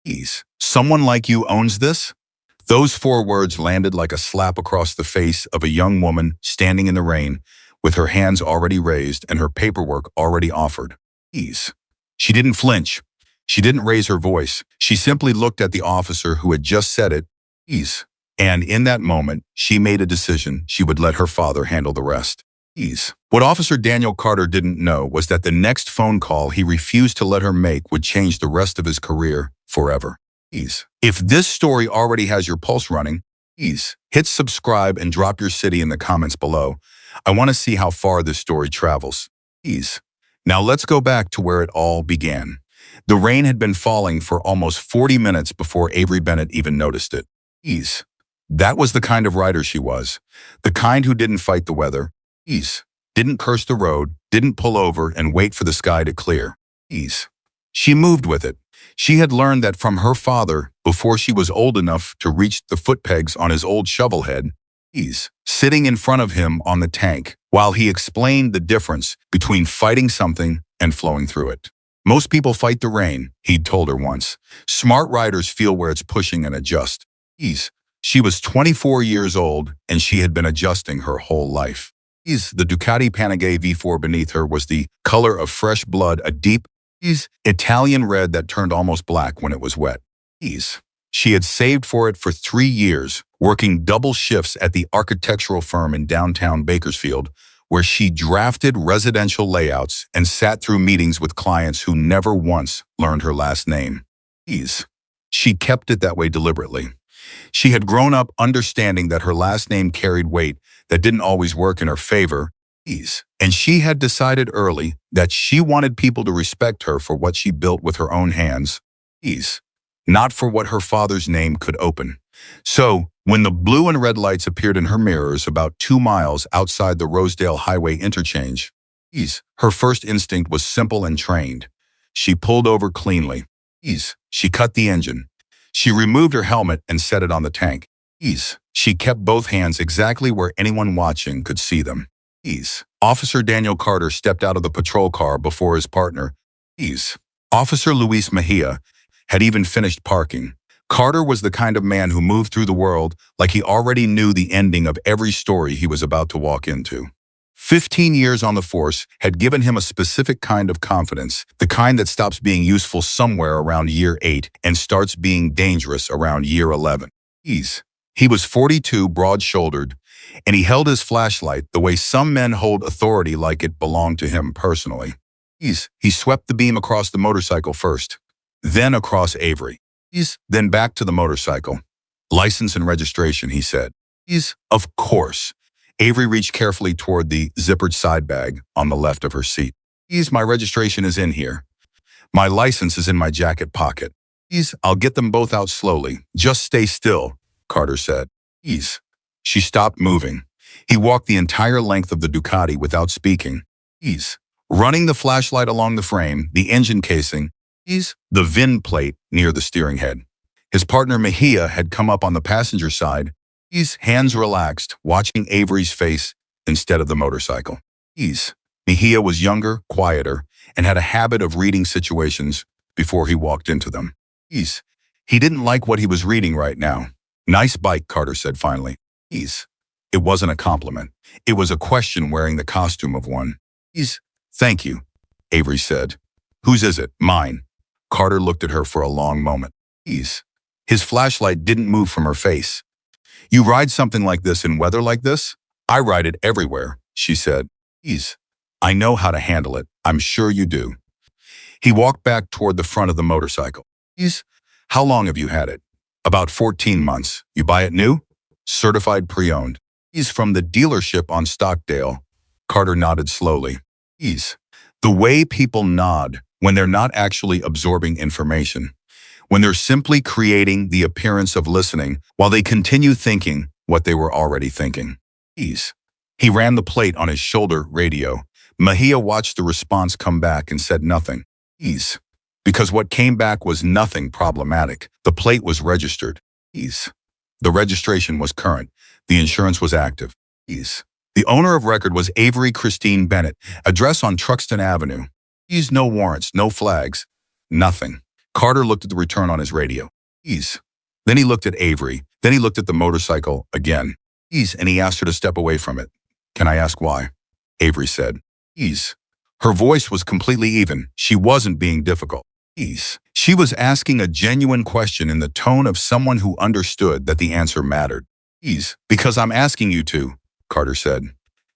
Ease. Someone like you owns this? Those four words landed like a slap across the face of a young woman standing in the rain, with her hands already raised and her paperwork already offered. Ease. She didn't flinch. She didn't raise her voice. She simply looked at the officer who had just said it. Ease. And in that moment, she made a decision she would let her father handle the rest. Ease. What Officer Daniel Carter didn't know was that the next phone call he refused to let her make would change the rest of his career forever. Ease. If this story already has your pulse running, ease. Hit subscribe and drop your city in the comments below. I want to see how far this story travels. Ease. Now let's go back to where it all began. The rain had been falling for almost 40 minutes before Avery Bennett even noticed it. Ease. That was the kind of rider she was. The kind who didn't fight the weather. Ease. Didn't curse the road, didn't pull over and wait for the sky to clear. Ease. She moved with it. She had learned that from her father before she was old enough to reach the foot pegs on his old shovel head. Ease. Sitting in front of him on the tank while he explained the difference between fighting something and flowing through it. Most people fight the rain, he'd told her once. Smart riders feel where it's pushing and adjust. Ease. She was 24 years old and she had been adjusting her whole life. Ease. The Ducati Panigale V4 beneath her was the color of fresh blood, a deep Italian red that turned almost black when it was wet. Ease. She had saved for it for 3 years, working double shifts at the architectural firm in downtown Bakersfield, where she drafted residential layouts and sat through meetings with clients who never once learned her last name. Ease. She kept it that way deliberately. She had grown up understanding that her last name carried weight that didn't always work in her favor. Ease. And she had decided early that she wanted people to respect her for what she built with her own hands. Ease. Not for what her father's name could open. So, when the blue and red lights appeared in her mirrors about 2 miles outside the Rosedale Highway interchange, Ease. Her first instinct was simple and trained. She pulled over cleanly. Ease. She cut the engine. She removed her helmet and set it on the tank. Ease. She kept both hands exactly where anyone watching could see them. Ease. Officer Daniel Carter stepped out of the patrol car before his partner. Ease. Officer Luis Mejia had even finished parking. Carter was the kind of man who moved through the world like he already knew the ending of every story he was about to walk into. 15 years on the force had given him a specific kind of confidence, the kind that stops being useful somewhere around year 8 and starts being dangerous around year 11. Ease. He was 42, broad-shouldered, and he held his flashlight the way some men hold authority like it belonged to him personally. Ease. He swept the beam across the motorcycle first, then across Avery. Ease. Then back to the motorcycle. License and registration, he said. Ease. Of course. Avery reached carefully toward the zippered side bag on the left of her seat. Ease. My registration is in here. My license is in my jacket pocket. Ease. I'll get them both out slowly. Just stay still, Carter said. Ease. She stopped moving. He walked the entire length of the Ducati without speaking. Ease. Running the flashlight along the frame, the engine casing, Ease. The VIN plate near the steering head. His partner Mejia had come up on the passenger side. Ease. Hands relaxed, watching Avery's face instead of the motorcycle. Ease. Mejia was younger, quieter, and had a habit of reading situations before he walked into them. Ease. He didn't like what he was reading right now. Nice bike, Carter said finally. Ease. It wasn't a compliment. It was a question wearing the costume of one. Ease. Thank you, Avery said. Whose is it? Mine. Carter looked at her for a long moment. Ease. His flashlight didn't move from her face. You ride something like this in weather like this? I ride it everywhere, she said. Ease. I know how to handle it. I'm sure you do. He walked back toward the front of the motorcycle. Ease. How long have you had it? About 14 months. You buy it new? Certified pre-owned. Ease. From the dealership on Stockdale. Carter nodded slowly. Ease. The way people nod when they're not actually absorbing information, when they're simply creating the appearance of listening while they continue thinking what they were already thinking. Ease. He ran the plate on his shoulder radio. Mejia watched the response come back and said nothing. Ease. Because what came back was nothing problematic. The plate was registered. Ease. The registration was current. The insurance was active. Ease. The owner of record was Avery Christine Bennett, address on Truxton Avenue. Ease. No warrants, no flags, nothing. Carter looked at the return on his radio. Ease. Then he looked at Avery. Then he looked at the motorcycle again. Ease, and he asked her to step away from it. Can I ask why? Avery said. Ease. Her voice was completely even. She wasn't being difficult. Ease. She was asking a genuine question in the tone of someone who understood that the answer mattered. Ease. Because I'm asking you to, Carter said.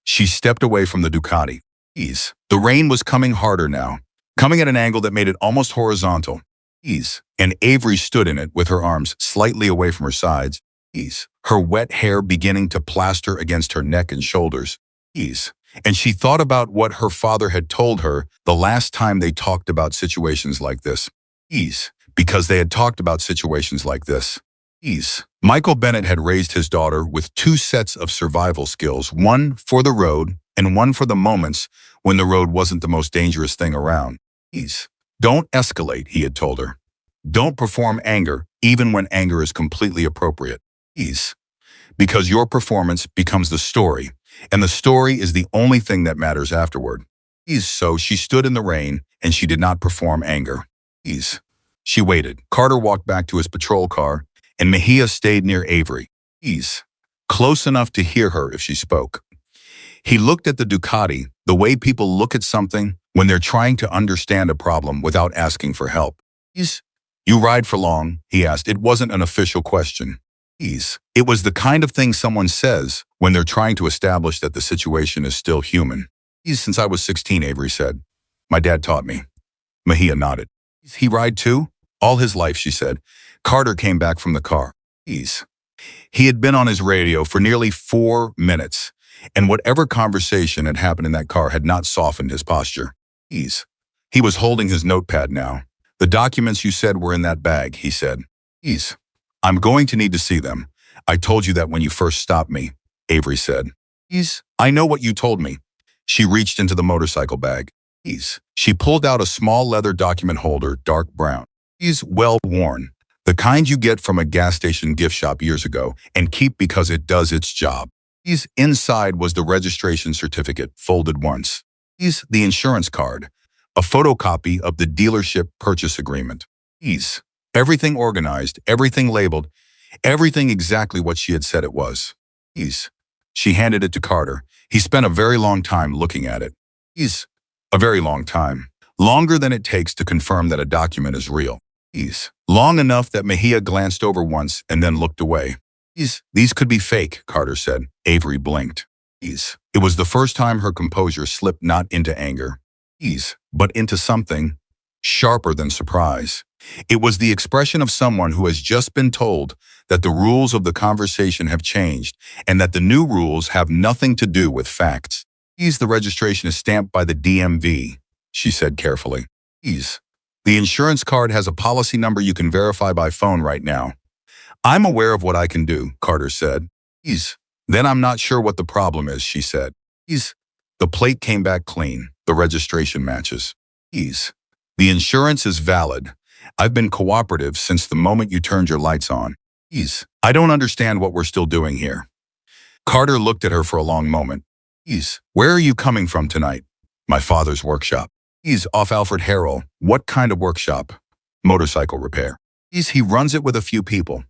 She stepped away from the Ducati. Ease. The rain was coming harder now, coming at an angle that made it almost horizontal. Ease. And Avery stood in it with her arms slightly away from her sides. Ease. Her wet hair beginning to plaster against her neck and shoulders. Ease. And she thought about what her father had told her the last time they talked about situations like this. Ease. Because they had talked about situations like this. Ease. Michael Bennett had raised his daughter with 2 sets of survival skills, one for the road and one for the moments when the road wasn't the most dangerous thing around. Ease. Don't escalate, he had told her. Don't perform anger, even when anger is completely appropriate. Ease. Because your performance becomes the story, and the story is the only thing that matters afterward. Ease. So she stood in the rain, and she did not perform anger. Ease. She waited. Carter walked back to his patrol car, and Mejia stayed near Avery. Ease. Close enough to hear her if she spoke. He looked at the Ducati, the way people look at something when they're trying to understand a problem without asking for help. Ease. You ride for long? He asked. It wasn't an official question. Ease. It was the kind of thing someone says when they're trying to establish that the situation is still human. Ease. Since I was 16, Avery said. My dad taught me. Mejia nodded. He ride too? All his life, she said. Carter came back from the car. Ease. He had been on his radio for nearly 4 minutes, and whatever conversation had happened in that car had not softened his posture. Ease. He was holding his notepad now. The documents you said were in that bag, he said. Ease. I'm going to need to see them. I told you that when you first stopped me, Avery said. Ease. I know what you told me. She reached into the motorcycle bag. Ease. She pulled out a small leather document holder, dark brown. Ease. Well worn. The kind you get from a gas station gift shop years ago and keep because it does its job. Ease. Inside was the registration certificate, folded once. Ease. The insurance card. A photocopy of the dealership purchase agreement. Ease. Everything organized, everything labeled, everything exactly what she had said it was. Ease. She handed it to Carter. He spent a very long time looking at it. Ease. A very long time. Longer than it takes to confirm that a document is real. Ease. Long enough that Mejia glanced over once and then looked away. Ease. These could be fake, Carter said. Avery blinked. Ease. It was the first time her composure slipped not into anger. Ease. But into something sharper than surprise. It was the expression of someone who has just been told that the rules of the conversation have changed and that the new rules have nothing to do with facts. Ease. The registration is stamped by the DMV, she said carefully. Ease. The insurance card has a policy number you can verify by phone right now. I'm aware of what I can do, Carter said. Ease. Then I'm not sure what the problem is, she said. Ease. The plate came back clean. The registration matches. Ease. The insurance is valid. I've been cooperative since the moment you turned your lights on. Ease. I don't understand what we're still doing here. Carter looked at her for a long moment. Ease. Where are you coming from tonight? My father's workshop. Ease. Off Alfred Harrell. What kind of workshop? Motorcycle repair. Ease. He runs it with a few people.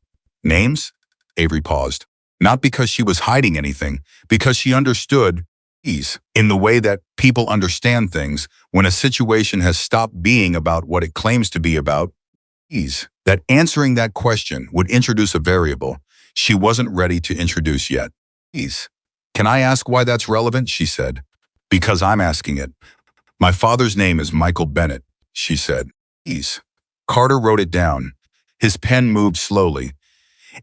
Names? Avery paused. Not because she was hiding anything, because she understood Ease. In the way that people understand things when a situation has stopped being about what it claims to be about. Ease. That answering that question would introduce a variable she wasn't ready to introduce yet. Ease. Can I ask why that's relevant? She said. Because I'm asking it. My father's name is Michael Bennett, she said. Ease. Carter wrote it down. His pen moved slowly.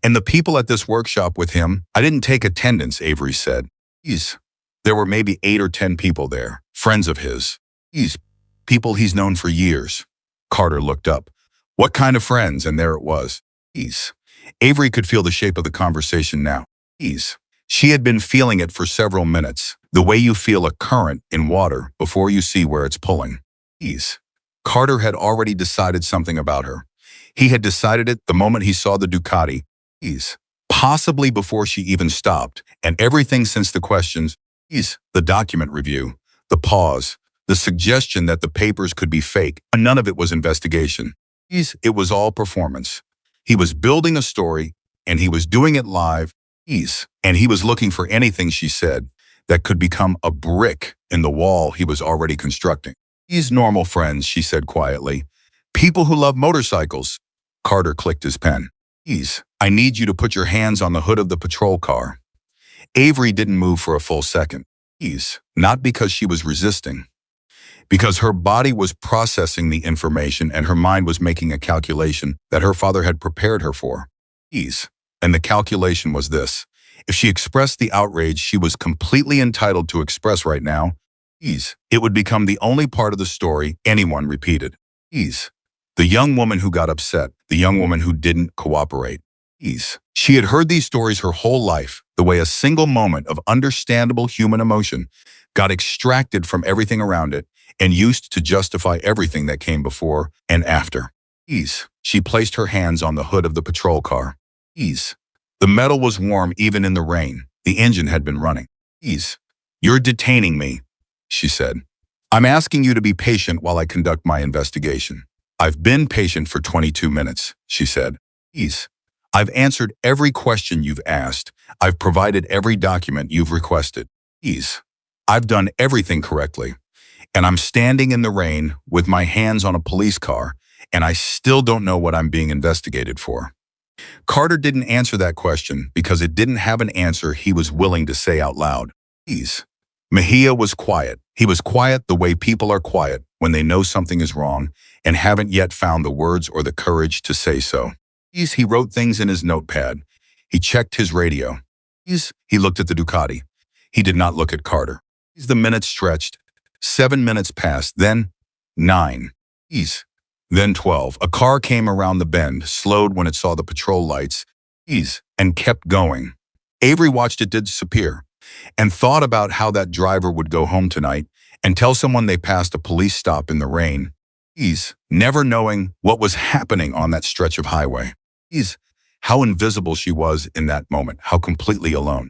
And the people at this workshop with him, I didn't take attendance, Avery said. Ease. There were maybe 8 or 10 people there, friends of his. Ease. People he's known for years. Carter looked up. What kind of friends? And there it was. Ease. Avery could feel the shape of the conversation now. Ease. She had been feeling it for several minutes, the way you feel a current in water before you see where it's pulling. Ease. Carter had already decided something about her. He had decided it the moment he saw the Ducati. Ease. Possibly before she even stopped, and everything since the questions. Ease. The document review, the pause, the suggestion that the papers could be fake, and none of it was investigation. It was all performance. He was building a story, and he was doing it live. And he was looking for anything, she said, that could become a brick in the wall he was already constructing. He's normal friends, she said quietly. People who love motorcycles. Carter clicked his pen. I need you to put your hands on the hood of the patrol car. Avery didn't move for a full second. Not because she was resisting, because her body was processing the information and her mind was making a calculation that her father had prepared her for. And the calculation was this. If she expressed the outrage she was completely entitled to express right now, it would become the only part of the story anyone repeated. The young woman who got upset, the young woman who didn't cooperate. She had heard these stories her whole life, the way a single moment of understandable human emotion got extracted from everything around it and used to justify everything that came before and after. She placed her hands on the hood of the patrol car. The metal was warm even in the rain. The engine had been running. You're detaining me, she said. I'm asking you to be patient while I conduct my investigation. I've been patient for 22 minutes, she said. I've answered every question you've asked. I've provided every document you've requested. I've done everything correctly. And I'm standing in the rain with my hands on a police car, and I still don't know what I'm being investigated for. Carter didn't answer that question because it didn't have an answer he was willing to say out loud. Mejia was quiet. He was quiet the way people are quiet when they know something is wrong and haven't yet found the words or the courage to say so. He wrote things in his notepad. He checked his radio. He looked at the Ducati. He did not look at Carter. The minutes stretched. 7 minutes passed, then 9. Then 12. A car came around the bend, slowed when it saw the patrol lights, and kept going. Avery watched it disappear and thought about how that driver would go home tonight and tell someone they passed a police stop in the rain. Never knowing what was happening on that stretch of highway. How invisible she was in that moment, how completely alone.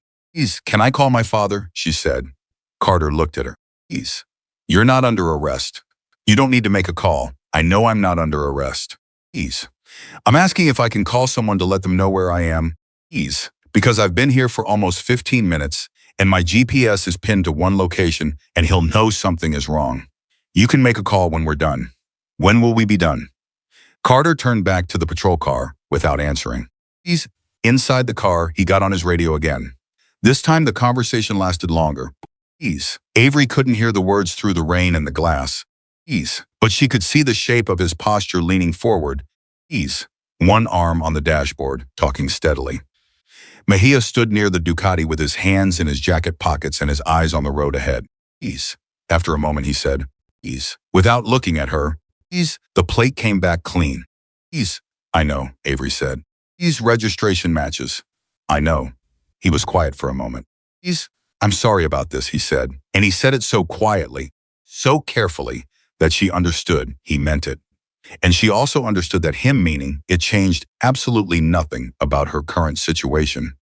Can I call my father? She said. Carter looked at her. You're not under arrest. You don't need to make a call. I know I'm not under arrest. I'm asking if I can call someone to let them know where I am. Because I've been here for almost 15 minutes and my GPS is pinned to one location and he'll know something is wrong. You can make a call when we're done. When will we be done? Carter turned back to the patrol car without answering. Inside the car, he got on his radio again. This time the conversation lasted longer. Avery couldn't hear the words through the rain and the glass. But she could see the shape of his posture leaning forward. One arm on the dashboard, talking steadily. Mejia stood near the Ducati with his hands in his jacket pockets and his eyes on the road ahead. After a moment he said, without looking at her, the plate came back clean. I know, Avery said. Registration matches. I know. He was quiet for a moment. I'm sorry about this, he said. And he said it so quietly, so carefully, that she understood he meant it. And she also understood that him meaning it changed absolutely nothing about her current situation.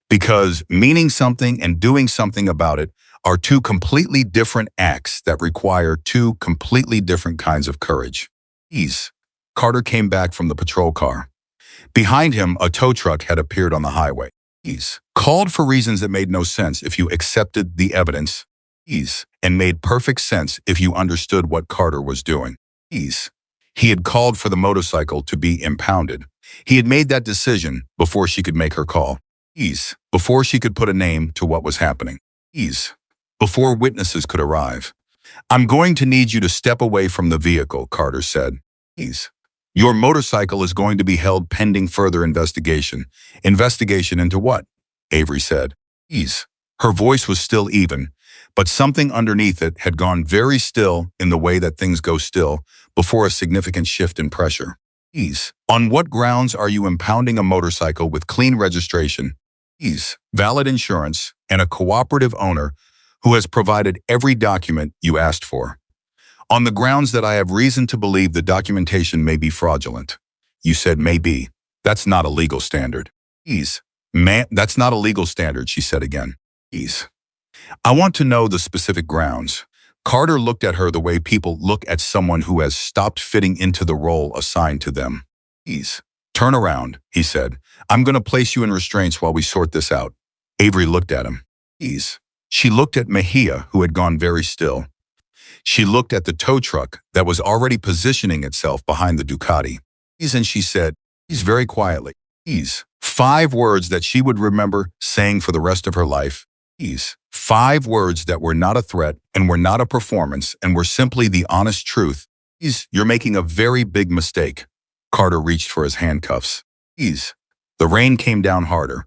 Because meaning something and doing something about it are two completely different acts that require two completely different kinds of courage. Carter came back from the patrol car. Behind him, a tow truck had appeared on the highway. Called for reasons that made no sense if you accepted the evidence. And made perfect sense if you understood what Carter was doing. He had called for the motorcycle to be impounded. He had made that decision before she could make her call. Before she could put a name to what was happening. Before witnesses could arrive. I'm going to need you to step away from the vehicle, Carter said. Your motorcycle is going to be held pending further investigation. Investigation into what? Avery said. Her voice was still even, but something underneath it had gone very still in the way that things go still before a significant shift in pressure. On what grounds are you impounding a motorcycle with clean registration, valid insurance, and a cooperative owner who has provided every document you asked for? On the grounds that I have reason to believe the documentation may be fraudulent. You said may be. That's not a legal standard. That's not a legal standard, she said again. I want to know the specific grounds. Carter looked at her the way people look at someone who has stopped fitting into the role assigned to them. Please, turn around, he said. I'm going to place you in restraints while we sort this out. Avery looked at him. Please. She looked at Mejia, who had gone very still. She looked at the tow truck that was already positioning itself behind the Ducati. Please, and she said, please, very quietly. Please. 5 words that she would remember saying for the rest of her life. Please. 5 words that were not a threat and were not a performance and were simply the honest truth. Please, you're making a very big mistake. Carter reached for his handcuffs. Please. The rain came down harder.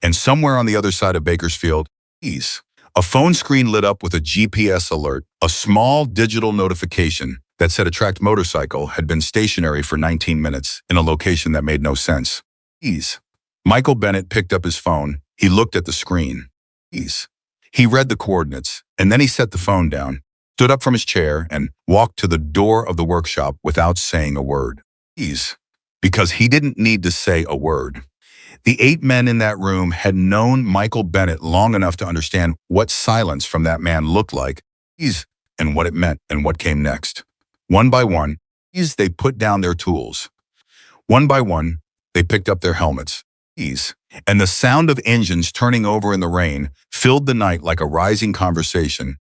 And somewhere on the other side of Bakersfield, please. A phone screen lit up with a GPS alert, a small digital notification that said a tracked motorcycle had been stationary for 19 minutes in a location that made no sense. Please. Michael Bennett picked up his phone. He looked at the screen. Please. He read the coordinates, and then he set the phone down, stood up from his chair, and walked to the door of the workshop without saying a word. Please. Because he didn't need to say a word. The 8 men in that room had known Michael Bennett long enough to understand what silence from that man looked like, and what it meant and what came next. One by one, they put down their tools. One by one, they picked up their helmets. And the sound of engines turning over in the rain filled the night like a rising conversation.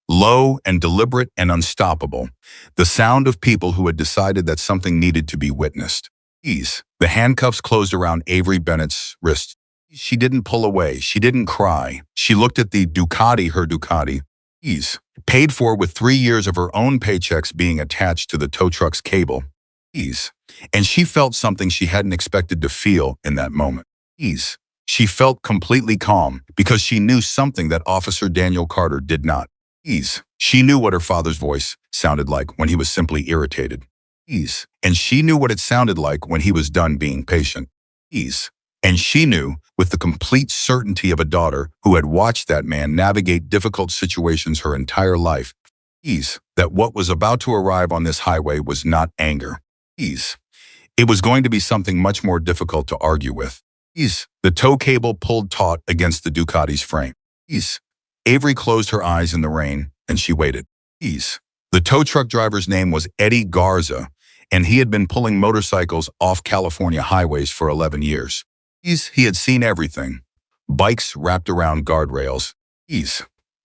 Low and deliberate and unstoppable. The sound of people who had decided that something needed to be witnessed. The handcuffs closed around Avery Bennett's wrist. She didn't pull away. She didn't cry. She looked at the Ducati, her Ducati, paid for with 3 years of her own paychecks being attached to the tow truck's cable. And she felt something she hadn't expected to feel in that moment. She felt completely calm because she knew something that Officer Daniel Carter did not. She knew what her father's voice sounded like when he was simply irritated. And she knew what it sounded like when he was done being patient. And she knew, with the complete certainty of a daughter who had watched that man navigate difficult situations her entire life, that what was about to arrive on this highway was not anger. It was going to be something much more difficult to argue with. The tow cable pulled taut against the Ducati's frame. Avery closed her eyes in the rain, and she waited. The tow truck driver's name was Eddie Garza, and he had been pulling motorcycles off California highways for 11 years. He had seen everything. Bikes wrapped around guardrails.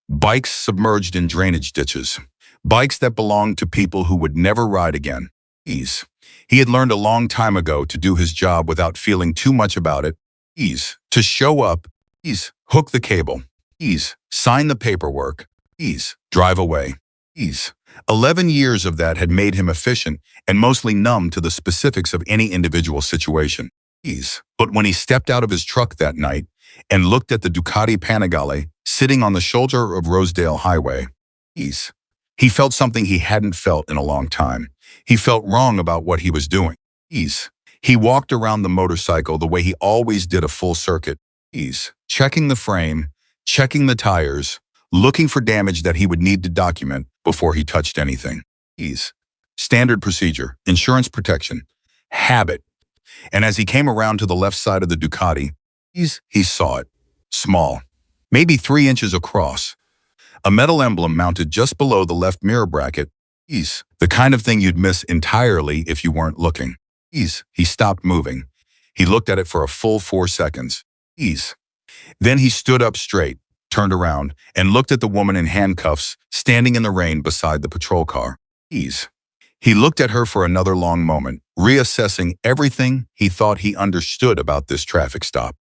Bikes submerged in drainage ditches. Bikes that belonged to people who would never ride again. He had learned a long time ago to do his job without feeling too much about it. To show up. Hook the cable. Sign the paperwork. Drive away. 11 years of that had made him efficient and mostly numb to the specifics of any individual situation. But when he stepped out of his truck that night and looked at the Ducati Panigale sitting on the shoulder of Rosedale Highway, he felt something he hadn't felt in a long time. He felt wrong about what he was doing. He walked around the motorcycle the way he always did, a full circuit. Checking the frame, checking the tires, looking for damage that he would need to document before he touched anything. Standard procedure, insurance protection, habit. And as he came around to the left side of the Ducati, he saw it. Small, maybe 3 inches across. A metal emblem mounted just below the left mirror bracket. The kind of thing you'd miss entirely if you weren't looking. He stopped moving. He looked at it for a full 4 seconds. Then he stood up straight, turned around, and looked at the woman in handcuffs standing in the rain beside the patrol car. He looked at her for another long moment, reassessing everything he thought he understood about this traffic stop.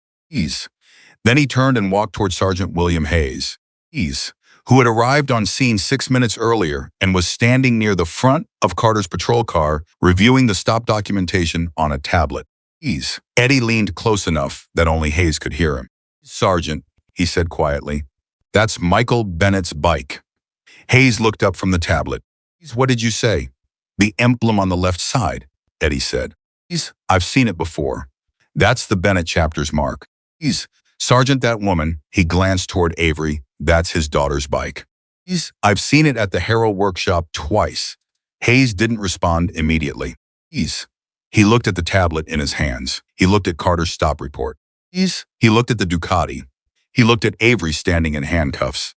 Then he turned and walked toward Sergeant William Hayes, who had arrived on scene 6 minutes earlier and was standing near the front of Carter's patrol car, reviewing the stop documentation on a tablet. Eddie leaned close enough that only Hayes could hear him. "Sergeant," he said quietly, "that's Michael Bennett's bike." Hayes looked up from the tablet. "What did you say?" "The emblem on the left side," Eddie said. "I've seen it before. That's the Bennett chapter's mark." "Sergeant, that woman," he glanced toward Avery, "that's his daughter's bike." "I've seen it at the Harrow workshop twice." Hayes didn't respond immediately. He looked at the tablet in his hands. He looked at Carter's stop report. He looked at the Ducati. He looked at Avery standing in handcuffs.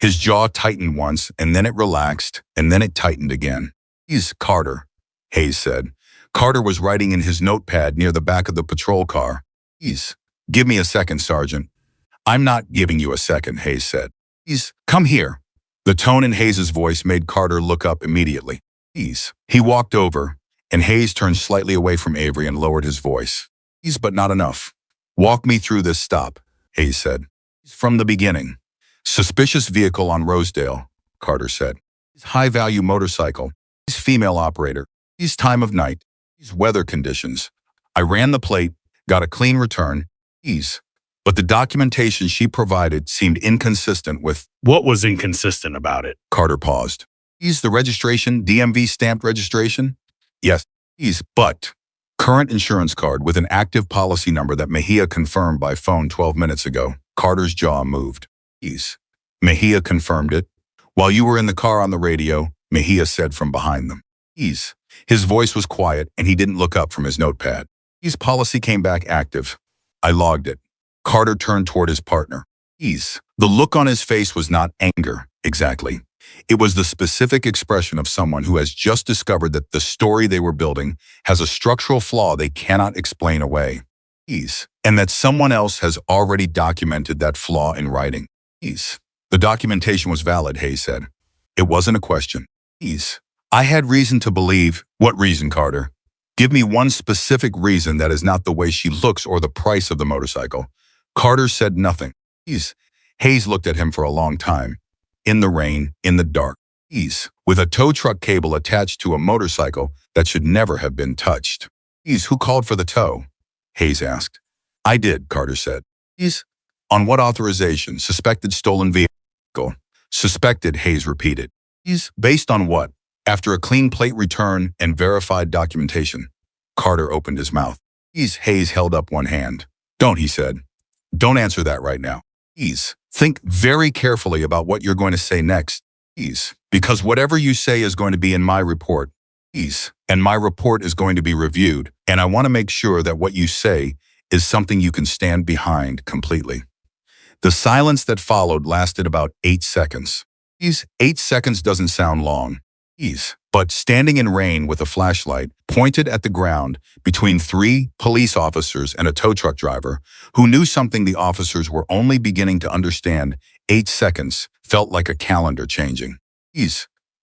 His jaw tightened once, and then it relaxed, and then it tightened again. He's Carter, Hayes said. Carter was writing in his notepad near the back of the patrol car. Give me a second, Sergeant. I'm not giving you a second, Hayes said. Come here. The tone in Hayes's voice made Carter look up immediately. He walked over, and Hayes turned slightly away from Avery and lowered his voice. But not enough. Walk me through this stop, Hayes said. From the beginning. Suspicious vehicle on Rosedale, Carter said. High-value motorcycle. Female operator. Time of night. Weather conditions. I ran the plate, got a clean return. But the documentation she provided seemed inconsistent with— What was inconsistent about it? Carter paused. The registration, DMV stamped registration? Yes. But current insurance card with an active policy number that Mejia confirmed by phone 12 minutes ago. Carter's jaw moved. Mejia confirmed it. While you were in the car on the radio, Mejia said from behind them. His voice was quiet and he didn't look up from his notepad. Policy came back active. I logged it. Carter turned toward his partner. The look on his face was not anger, exactly. It was the specific expression of someone who has just discovered that the story they were building has a structural flaw they cannot explain away. And that someone else has already documented that flaw in writing. The documentation was valid, Hayes said. It wasn't a question. I had reason to believe— What reason, Carter? Give me one specific reason that is not the way she looks or the price of the motorcycle. Carter said nothing. Hayes looked at him for a long time. In the rain, in the dark. With a tow truck cable attached to a motorcycle that should never have been touched. Who called for the tow? Hayes asked. I did, Carter said. On what authorization? Suspected stolen vehicle. Suspected, Hayes repeated. Based on what? After a clean plate return and verified documentation. Carter opened his mouth. Hayes held up one hand. Don't, he said. Don't answer that right now. Think very carefully about what you're going to say next. Because whatever you say is going to be in my report. And my report is going to be reviewed, and I want to make sure that what you say is something you can stand behind completely. The silence that followed lasted about 8 seconds. 8 seconds doesn't sound long. But standing in rain with a flashlight pointed at the ground between 3 police officers and a tow truck driver who knew something the officers were only beginning to understand, 8 seconds felt like a calendar changing.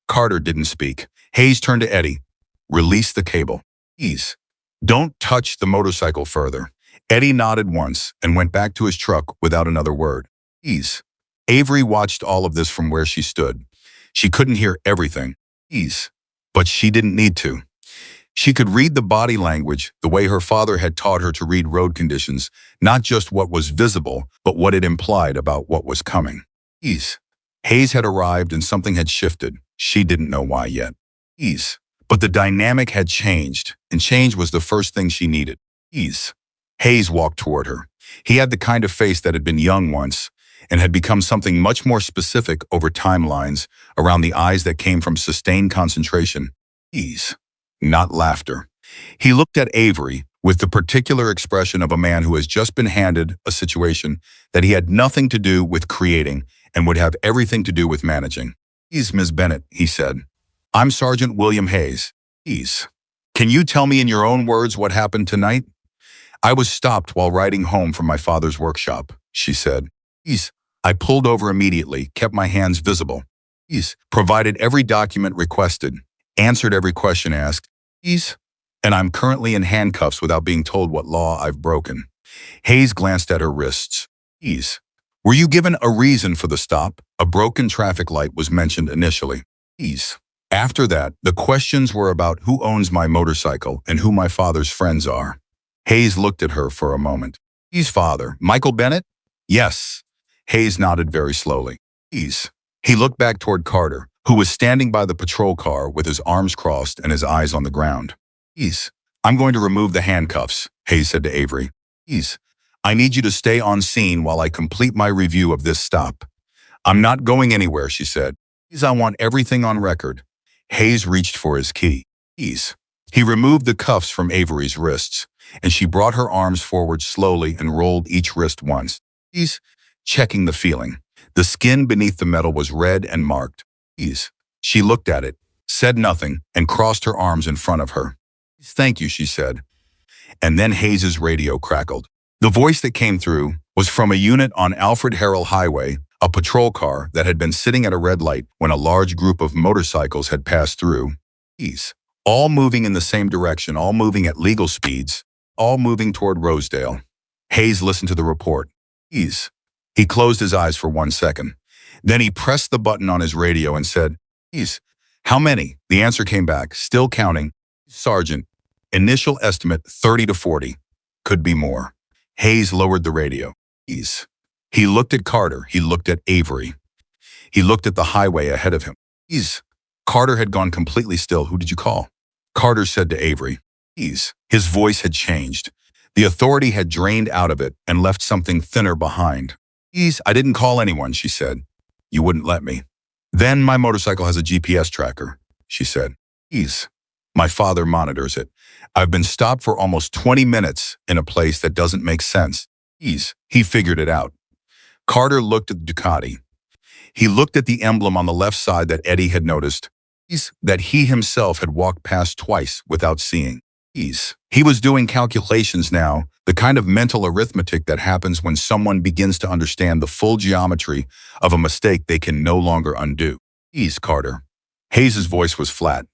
Carter didn't speak. Hayes turned to Eddie. Release the cable. Don't touch the motorcycle further. Eddie nodded once and went back to his truck without another word. Avery watched all of this from where she stood. She couldn't hear everything. But she didn't need to. She could read the body language the way her father had taught her to read road conditions, not just what was visible, but what it implied about what was coming. Hayes had arrived and something had shifted. She didn't know why yet. But the dynamic had changed, and change was the first thing she needed. Hayes walked toward her. He had the kind of face that had been young once, and had become something much more specific over timelines around the eyes that came from sustained concentration. Not laughter. He looked at Avery with the particular expression of a man who has just been handed a situation that he had nothing to do with creating and would have everything to do with managing. Ms. Bennett, he said. I'm Sergeant William Hayes. Can you tell me in your own words what happened tonight? I was stopped while riding home from my father's workshop, she said. I pulled over immediately, kept my hands visible. Provided every document requested, answered every question asked. And I'm currently in handcuffs without being told what law I've broken. Hayes glanced at her wrists. Were you given a reason for the stop? A broken traffic light was mentioned initially. After that, the questions were about who owns my motorcycle and who my father's friends are. Hayes looked at her for a moment. His father, Michael Bennett? Yes. Hayes nodded very slowly. He looked back toward Carter, who was standing by the patrol car with his arms crossed and his eyes on the ground. I'm going to remove the handcuffs, Hayes said to Avery. I need you to stay on scene while I complete my review of this stop. I'm not going anywhere, she said. I want everything on record. Hayes reached for his key. He removed the cuffs from Avery's wrists, and she brought her arms forward slowly and rolled each wrist once. Checking the feeling. The skin beneath the metal was red and marked. Ease. She looked at it, said nothing, and crossed her arms in front of her. Thank you, she said. And then Hayes's radio crackled. The voice that came through was from a unit on Alfred Harrell Highway, a patrol car that had been sitting at a red light when a large group of motorcycles had passed through. Ease. All moving in the same direction, all moving at legal speeds, all moving toward Rosedale. Hayes listened to the report. Ease. He closed his eyes for 1 second. Then he pressed the button on his radio and said, Ease. How many? The answer came back, still counting. Sergeant. Initial estimate 30 to 40. Could be more. Hayes lowered the radio. Ease. He looked at Carter. He looked at Avery. He looked at the highway ahead of him. Ease. Carter had gone completely still. Who did you call? Carter said to Avery. Ease. His voice had changed. The authority had drained out of it and left something thinner behind. Ease. I didn't call anyone, she said. You wouldn't let me. Then my motorcycle has a GPS tracker, she said. Ease. My father monitors it. I've been stopped for almost 20 minutes in a place that doesn't make sense. Ease. He figured it out. Carter looked at the Ducati. He looked at the emblem on the left side that Eddie had noticed. Ease. That he himself had walked past twice without seeing. Ease. He was doing calculations now, the kind of mental arithmetic that happens when someone begins to understand the full geometry of a mistake they can no longer undo. Ease, Carter. Hayes's voice was flat.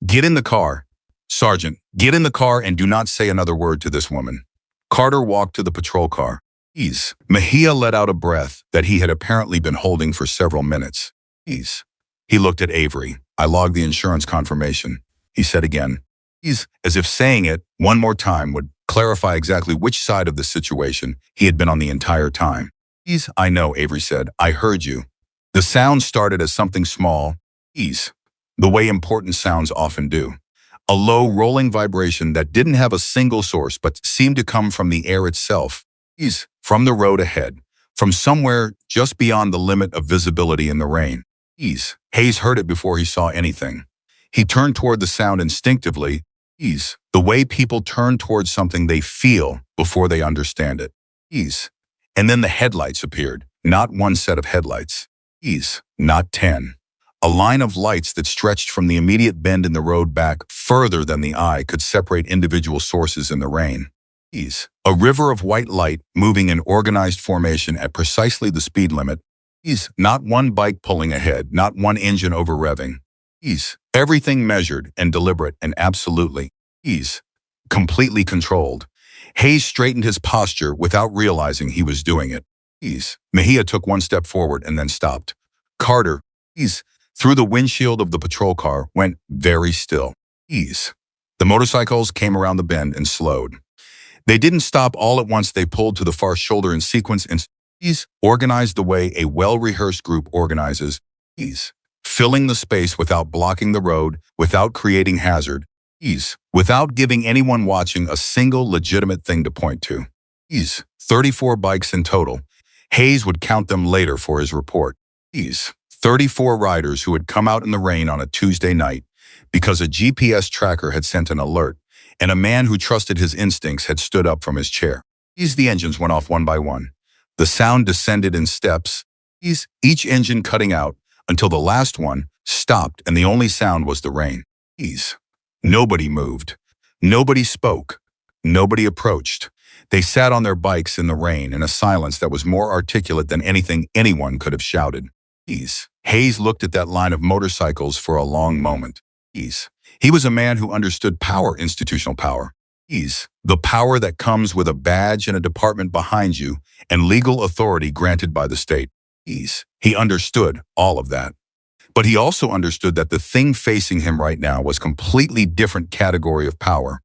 Get in the car. Sergeant, get in the car and do not say another word to this woman. Carter walked to the patrol car. Ease. Mejia let out a breath that he had apparently been holding for several minutes. Ease. He looked at Avery. I logged the insurance confirmation. He said again. Ease, as if saying it one more time would clarify exactly which side of the situation he had been on the entire time. Ease. I know, Avery said. I heard you. The sound started as something small. Ease. The way important sounds often do. A low, rolling vibration that didn't have a single source but seemed to come from the air itself. Ease. From the road ahead. From somewhere just beyond the limit of visibility in the rain. Ease. Hayes heard it before he saw anything. He turned toward the sound instinctively. Ease. The way people turn towards something they feel before they understand it. Ease. And then the headlights appeared. Not one set of headlights. Ease. Not 10. A line of lights that stretched from the immediate bend in the road back further than the eye could separate individual sources in the rain. Ease. A river of white light moving in organized formation at precisely the speed limit. Ease. Not one bike pulling ahead, not one engine over-revving. Ease. Everything measured and deliberate and absolutely. Ease. Completely controlled. Hayes straightened his posture without realizing he was doing it. Ease. Mejia took one step forward and then stopped. Carter. Ease. Through the windshield of the patrol car went very still. Ease. The motorcycles came around the bend and slowed. They didn't stop all at once. They pulled to the far shoulder in sequence and Ease organized the way a well-rehearsed group organizes. Ease. Filling the space without blocking the road, without creating hazard. Ease. Without giving anyone watching a single legitimate thing to point to. Ease. 34 bikes in total. Hayes would count them later for his report. Ease. 34 riders who had come out in the rain on a Tuesday night because a GPS tracker had sent an alert, and a man who trusted his instincts had stood up from his chair. The engines went off one by one. The sound descended in steps, each engine cutting out until the last one stopped and the only sound was the rain. Nobody moved. Nobody spoke. Nobody approached. They sat on their bikes in the rain in a silence that was more articulate than anything anyone could have shouted. Hayes looked at that line of motorcycles for a long moment. He was a man who understood power, institutional power. The power that comes with a badge and a department behind you and legal authority granted by the state. He understood all of that. But he also understood that the thing facing him right now was a completely different category of power.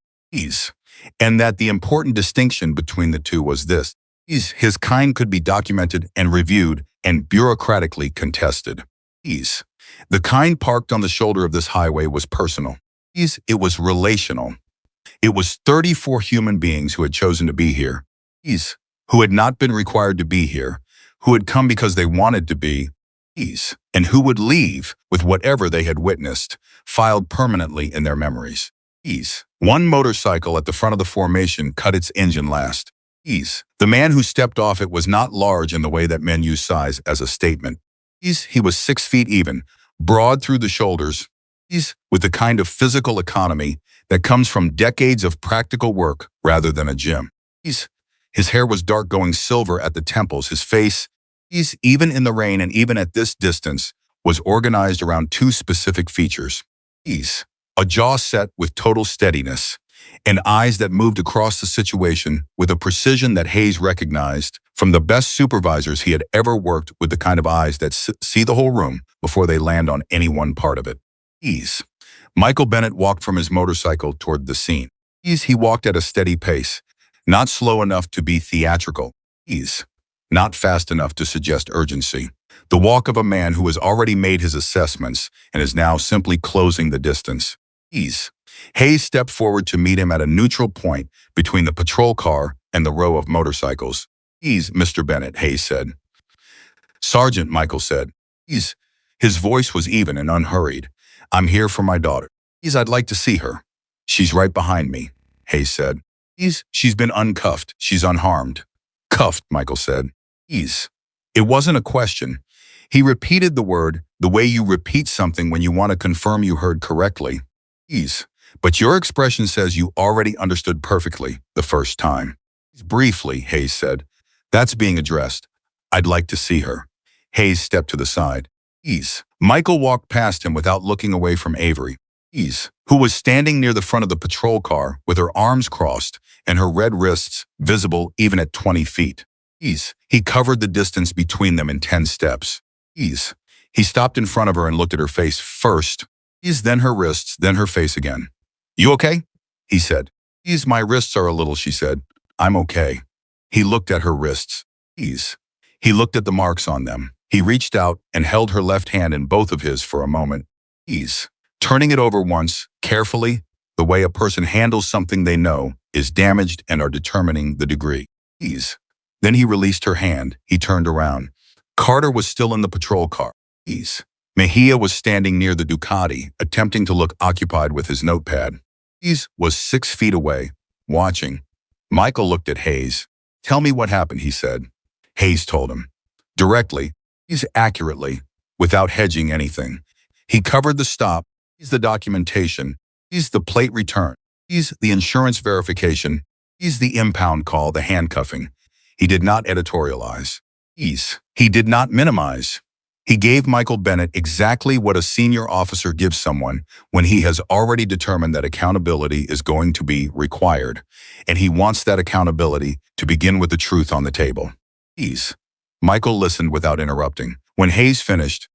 And that the important distinction between the two was this. His kind could be documented and reviewed and bureaucratically contested. The kind parked on the shoulder of this highway was personal. It was relational. It was 34 human beings who had chosen to be here. Who had not been required to be here, who had come because they wanted to be, and who would leave with whatever they had witnessed, filed permanently in their memories. One motorcycle at the front of the formation cut its engine last. Ease. The man who stepped off it was not large in the way that men use size as a statement. He was 6 feet even, broad through the shoulders. With the kind of physical economy that comes from decades of practical work rather than a gym. His hair was dark going silver at the temples. His face, even in the rain and even at this distance, was organized around two specific features. A jaw set with total steadiness, and eyes that moved across the situation with a precision that Hayes recognized from the best supervisors he had ever worked with, the kind of eyes that see the whole room before they land on any one part of it. Michael Bennett walked from his motorcycle toward the scene. He walked at a steady pace, not slow enough to be theatrical. Not fast enough to suggest urgency. The walk of a man who has already made his assessments and is now simply closing the distance. Hayes stepped forward to meet him at a neutral point between the patrol car and the row of motorcycles. Mr. Bennett, Hayes said. Sergeant, Michael said. His voice was even and unhurried. I'm here for my daughter. I'd like to see her. She's right behind me, Hayes said. She's been uncuffed. She's unharmed. Cuffed, Michael said. It wasn't a question. He repeated the word the way you repeat something when you want to confirm you heard correctly. But your expression says you already understood perfectly the first time. Briefly, Hayes said. That's being addressed. I'd like to see her. Hayes stepped to the side. Michael walked past him without looking away from Avery, who was standing near the front of the patrol car with her arms crossed and her red wrists visible even at 20 feet. He covered the distance between them in 10 steps. He stopped in front of her and looked at her face first, then her wrists, then her face again. You okay? He said. My wrists are a little, she said. I'm okay. He looked at her wrists. He looked at the marks on them. He reached out and held her left hand in both of his for a moment. Turning it over once, carefully, the way a person handles something they know is damaged and are determining the degree. Then he released her hand. He turned around. Carter was still in the patrol car. Mejia was standing near the Ducati, attempting to look occupied with his notepad. Was 6 feet away, watching. Michael looked at Hayes. Tell me what happened, he said. Hayes told him. Directly, accurately, without hedging anything. He covered the stop, the documentation, the plate return, the insurance verification, the impound call, the handcuffing. He did not editorialize. He did not minimize. He gave Michael Bennett exactly what a senior officer gives someone when he has already determined that accountability is going to be required, and he wants that accountability to begin with the truth on the table. Michael listened without interrupting. When Hayes finished,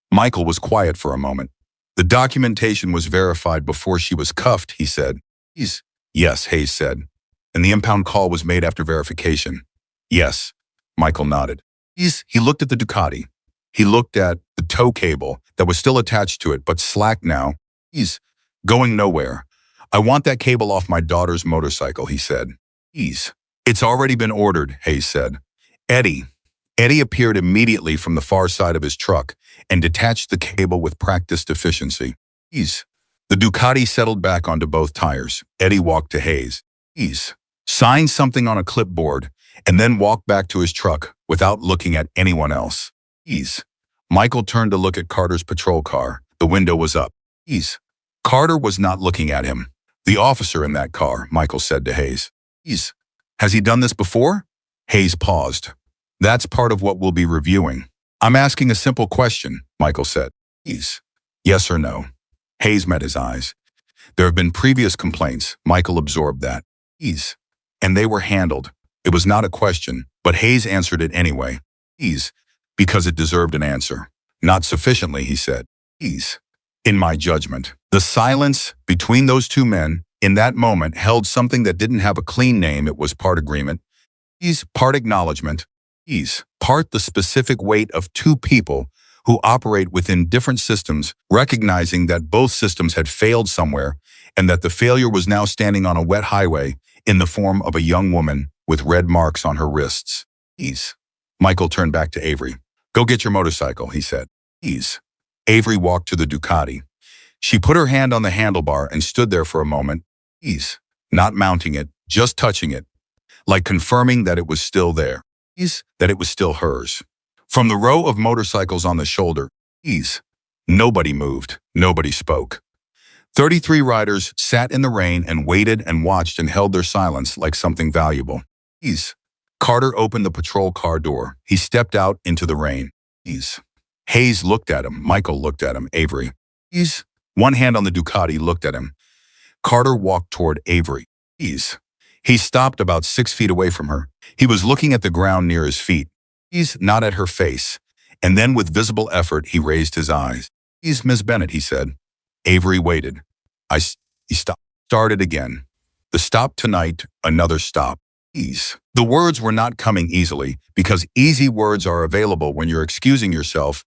Michael was quiet for a moment. The documentation was verified before she was cuffed, he said. Yes, Hayes said. And the impound call was made after verification. Yes, Michael nodded. He looked at the Ducati. He looked at the tow cable that was still attached to it, but slack now. Going nowhere. I want that cable off my daughter's motorcycle, he said. It's already been ordered, Hayes said. Eddie appeared immediately from the far side of his truck and detached the cable with practiced efficiency. The Ducati settled back onto both tires. Eddie walked to Hayes. Signed something on a clipboard and then walked back to his truck without looking at anyone else. Michael turned to look at Carter's patrol car. The window was up. Carter was not looking at him. The officer in that car, Michael said to Hayes. Has he done this before? Hayes paused. That's part of what we'll be reviewing. I'm asking a simple question, Michael said. Yes or no? Hayes met his eyes. There have been previous complaints. Michael absorbed that. And they were handled. It was not a question, but Hayes answered it anyway. Because it deserved an answer. Not sufficiently, he said. In my judgment. The silence between those two men in that moment held something that didn't have a clean name. It was part agreement. Part acknowledgement. Part the specific weight of two people who operate within different systems, recognizing that both systems had failed somewhere and that the failure was now standing on a wet highway in the form of a young woman with red marks on her wrists. Michael turned back to Avery. Go get your motorcycle, he said. Avery walked to the Ducati. She put her hand on the handlebar and stood there for a moment. Not mounting it, just touching it. like confirming that it was still there, that it was still hers. From the row of motorcycles on the shoulder, nobody moved, nobody spoke. 33 riders sat in the rain and waited and watched and held their silence like something valuable. Carter opened the patrol car door. He stepped out into the rain. Hayes looked at him. Michael looked at him. Avery. One hand on the Ducati looked at him. Carter walked toward Avery. He stopped about 6 feet away from her. He was looking at the ground near his feet. Not at her face. And then with visible effort, he raised his eyes. Miss Bennett, he said. Avery waited. He stopped. Started again. The stop tonight, another stop. The words were not coming easily, because easy words are available when you're excusing yourself.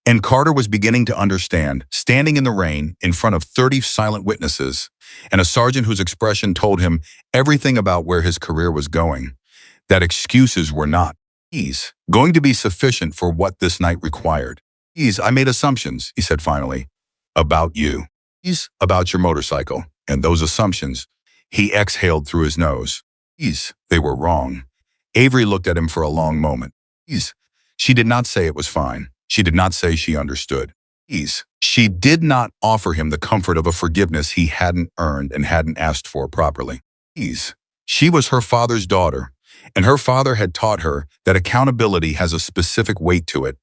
And Carter was beginning to understand, standing in the rain, in front of 30 silent witnesses, and a sergeant whose expression told him everything about where his career was going, that excuses were not going to be sufficient for what this night required. I made assumptions, he said finally, about you. About your motorcycle. And those assumptions, he exhaled through his nose. They were wrong. Avery looked at him for a long moment. She did not say it was fine. She did not say she understood. She did not offer him the comfort of a forgiveness he hadn't earned and hadn't asked for properly. She was her father's daughter, and her father had taught her that accountability has a specific weight to it.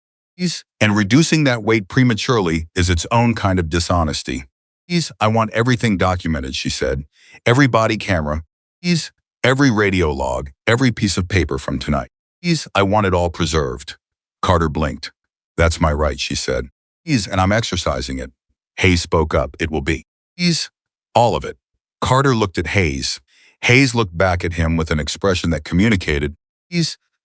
And reducing that weight prematurely is its own kind of dishonesty. I want everything documented, she said. Every body camera, every radio log, every piece of paper from tonight. I want it all preserved. Carter blinked. That's my right, she said. And I'm exercising it. Hayes spoke up. It will be. All of it. Carter looked at Hayes. Hayes looked back at him with an expression that communicated,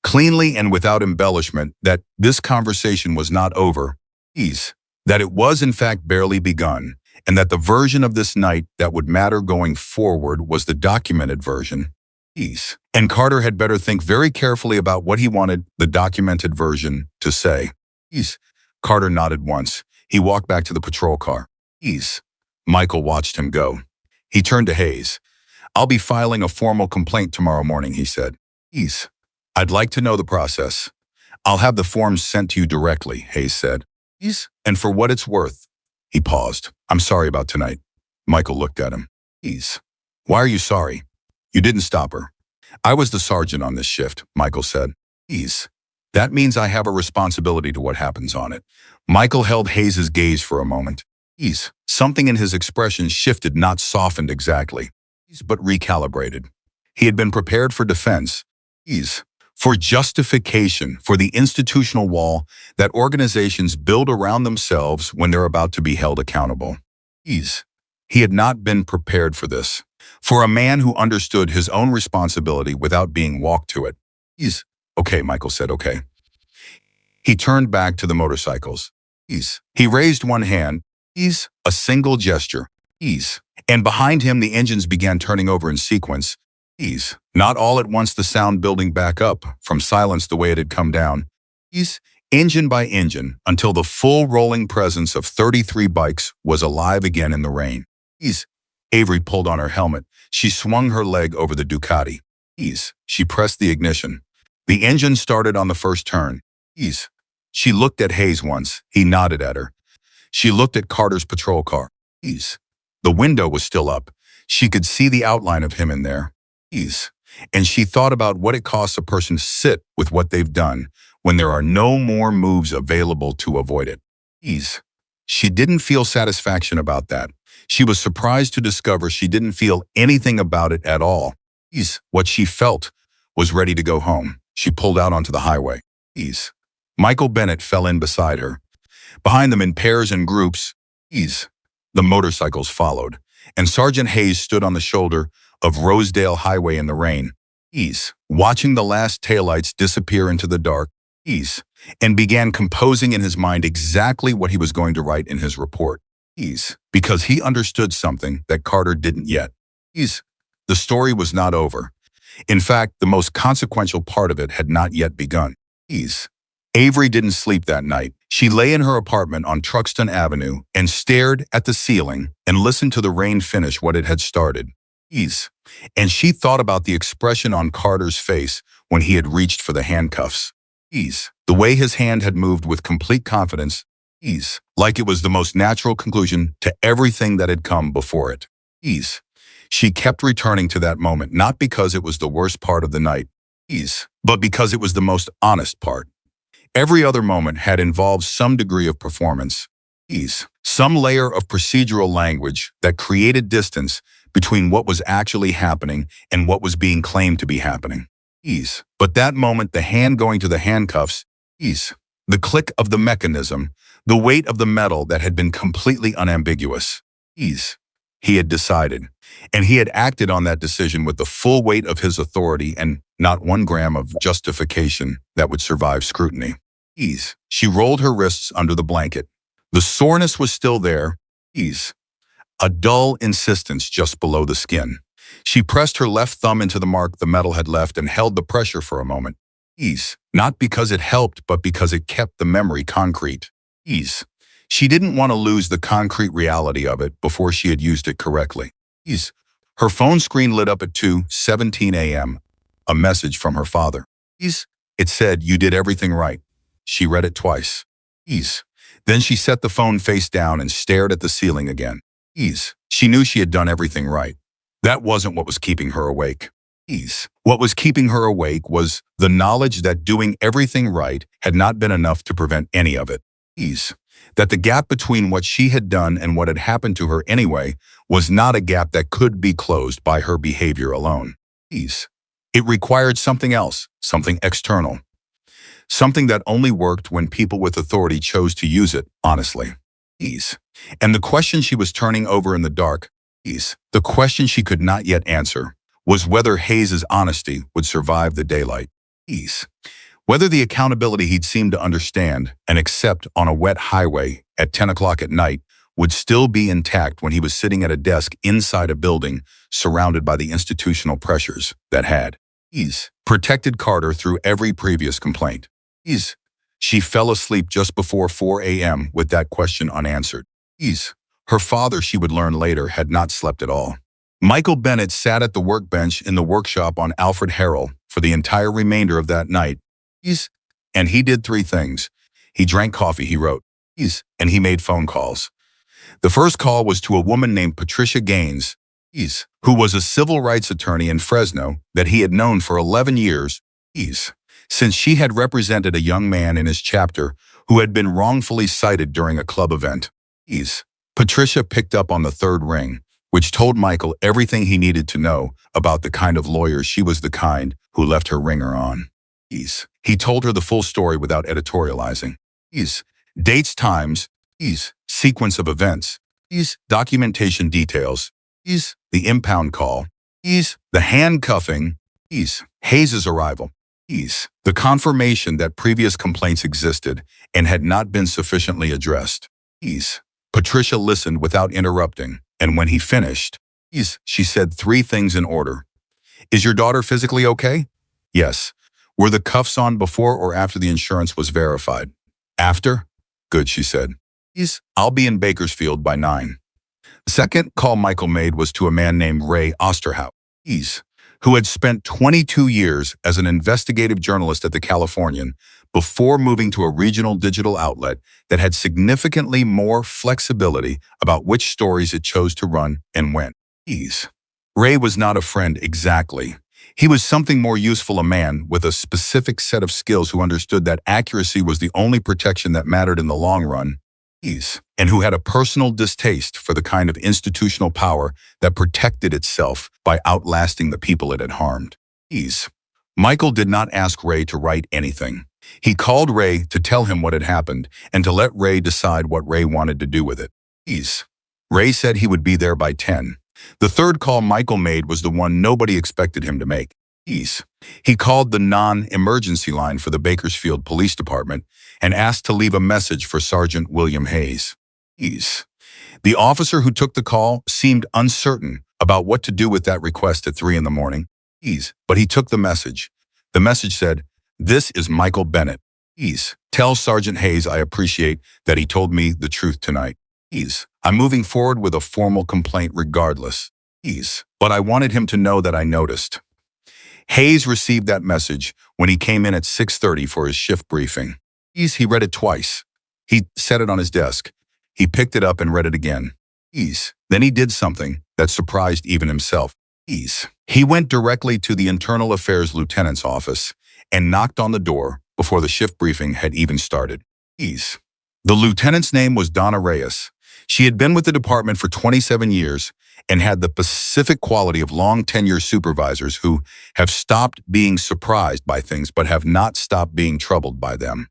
cleanly and without embellishment, that this conversation was not over, that it was in fact barely begun, and that the version of this night that would matter going forward was the documented version. And Carter had better think very carefully about what he wanted the documented version to say. Carter nodded once. He walked back to the patrol car. Michael watched him go. He turned to Hayes. I'll be filing a formal complaint tomorrow morning, he said. I'd like to know the process. I'll have the forms sent to you directly, Hayes said. And for what it's worth. He paused. I'm sorry about tonight. Michael looked at him. Why are you sorry? You didn't stop her. I was the sergeant on this shift, Michael said. That means I have a responsibility to what happens on it. Michael held Hayes's gaze for a moment. Something in his expression shifted, not softened exactly, but recalibrated. He had been prepared for defense, for justification, for the institutional wall that organizations build around themselves when they're about to be held accountable. He had not been prepared for this, for a man who understood his own responsibility without being walked to it. Okay, Michael said, okay. He turned back to the motorcycles. He raised one hand, a single gesture, and behind him the engines began turning over in sequence. Not all at once, the sound building back up from silence the way it had come down. Engine by engine, until the full rolling presence of 33 bikes was alive again in the rain. Avery pulled on her helmet. She swung her leg over the Ducati. She pressed the ignition. The engine started on the first turn. She looked at Hayes once. He nodded at her. She looked at Carter's patrol car. The window was still up. She could see the outline of him in there. And she thought about what it costs a person to sit with what they've done when there are no more moves available to avoid it. She didn't feel satisfaction about that. She was surprised to discover she didn't feel anything about it at all. What she felt was ready to go home. She pulled out onto the highway. Michael Bennett fell in beside her. Behind them in pairs and groups, the motorcycles followed, and Sergeant Hayes stood on the shoulder of Rosedale Highway in the rain, watching the last taillights disappear into the dark, and began composing in his mind exactly what he was going to write in his report, because he understood something that Carter didn't yet. The story was not over. In fact, the most consequential part of it had not yet begun. Avery didn't sleep that night. She lay in her apartment on Truxton Avenue and stared at the ceiling and listened to the rain finish what it had started. Ease. And she thought about the expression on Carter's face when he had reached for the handcuffs. Ease. The way his hand had moved with complete confidence. Ease. Like it was the most natural conclusion to everything that had come before it. Ease. She kept returning to that moment, not because it was the worst part of the night, ease, but because it was the most honest part. Every other moment had involved some degree of performance, ease, some layer of procedural language that created distance between what was actually happening and what was being claimed to be happening, ease. But that moment, the hand going to the handcuffs, ease, the click of the mechanism, the weight of the metal that had been completely unambiguous, ease. He had decided, and he had acted on that decision with the full weight of his authority and not 1 gram of justification that would survive scrutiny. Ease. She rolled her wrists under the blanket. The soreness was still there. Ease. A dull insistence just below the skin. She pressed her left thumb into the mark the metal had left and held the pressure for a moment. Ease. Not because it helped, but because it kept the memory concrete. Ease. She didn't want to lose the concrete reality of it before she had used it correctly. Ease. Her phone screen lit up at 2:17 a.m. A message from her father. Ease. It said, "You did everything right." She read it twice. Ease. Then she set the phone face down and stared at the ceiling again. Ease. She knew she had done everything right. That wasn't what was keeping her awake. Ease. What was keeping her awake was the knowledge that doing everything right had not been enough to prevent any of it. Ease. That the gap between what she had done and what had happened to her anyway was not a gap that could be closed by her behavior alone. Ease. It required something else, something external. Something that only worked when people with authority chose to use it, honestly. Ease. And the question she was turning over in the dark, ease, the question she could not yet answer, was whether Hayes's honesty would survive the daylight. Ease. Whether the accountability he'd seemed to understand and accept on a wet highway at 10 o'clock at night would still be intact when he was sitting at a desk inside a building surrounded by the institutional pressures that had, ease, protected Carter through every previous complaint. Ease. She fell asleep just before 4 a.m. with that question unanswered. Ease. Her father, she would learn later, had not slept at all. Michael Bennett sat at the workbench in the workshop on Alfred Harrell for the entire remainder of that night. And he did 3 things. He drank coffee, he wrote, and he made phone calls. The first call was to a woman named Patricia Gaines, who was a civil rights attorney in Fresno that he had known for 11 years, since she had represented a young man in his chapter who had been wrongfully cited during a club event. Patricia picked up on the 3rd ring, which told Michael everything he needed to know about the kind of lawyer she was, the kind who left her ringer on. He told her the full story without editorializing. Dates, times, sequence of events, documentation details, the impound call, the handcuffing, Hayes's arrival, the confirmation that previous complaints existed and had not been sufficiently addressed. Patricia listened without interrupting, and when he finished, she said 3 things in order. Is your daughter physically okay? Yes. Were the cuffs on before or after the insurance was verified? After? Good, she said. I'll be in Bakersfield by 9. The second call Michael made was to a man named Ray Osterhout, who had spent 22 years as an investigative journalist at the Californian before moving to a regional digital outlet that had significantly more flexibility about which stories it chose to run and when. Ray was not a friend exactly. He was something more useful, a man with a specific set of skills who understood that accuracy was the only protection that mattered in the long run, and who had a personal distaste for the kind of institutional power that protected itself by outlasting the people it had harmed. Michael did not ask Ray to write anything. He called Ray to tell him what had happened and to let Ray decide what Ray wanted to do with it. Ray said he would be there by 10. The 3rd call Michael made was the one nobody expected him to make. He called the non-emergency line for the Bakersfield Police Department and asked to leave a message for Sergeant William Hayes. The officer who took the call seemed uncertain about what to do with that request at 3 in the morning. But he took the message. The message said, "This is Michael Bennett. Tell Sergeant Hayes I appreciate that he told me the truth tonight. I'm moving forward with a formal complaint regardless. But I wanted him to know that I noticed. Hayes received that message when he came in at 6:30 for his shift briefing. He read it twice. He set it on his desk. He picked it up and read it again. Then he did something that surprised even himself. He went directly to the Internal Affairs Lieutenant's office and knocked on the door before the shift briefing had even started. The lieutenant's name was Donna Reyes. She had been with the department for 27 years and had the specific quality of long-tenure supervisors who have stopped being surprised by things but have not stopped being troubled by them.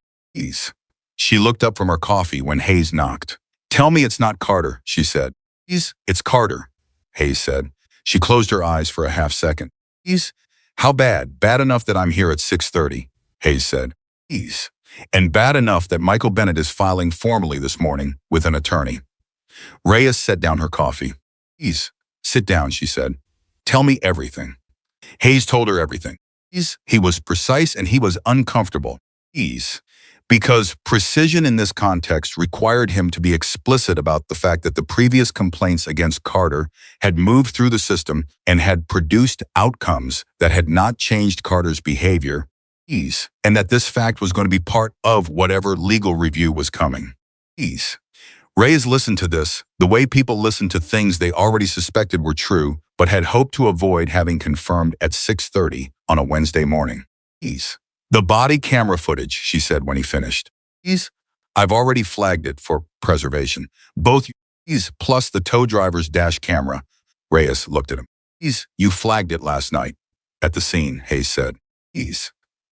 She looked up from her coffee when Hayes knocked. "Tell me it's not Carter," she said. "It's Carter," Hayes said. She closed her eyes for a half second. "How bad? Bad enough that I'm here at 6:30, Hayes said. "And bad enough that Michael Bennett is filing formally this morning with an attorney." Reyes set down her coffee. "Sit down," she said. "Tell me everything." Hayes told her everything. He was precise and he was uncomfortable. Because precision in this context required him to be explicit about the fact that the previous complaints against Carter had moved through the system and had produced outcomes that had not changed Carter's behavior, and that this fact was going to be part of whatever legal review was coming. Reyes listened to this the way people listen to things they already suspected were true, but had hoped to avoid having confirmed at 6:30 on a Wednesday morning. "The body camera footage," she said when he finished. "I've already flagged it for preservation. Both plus the tow driver's dash camera." Reyes looked at him. "You flagged it last night." "At the scene," Hayes said.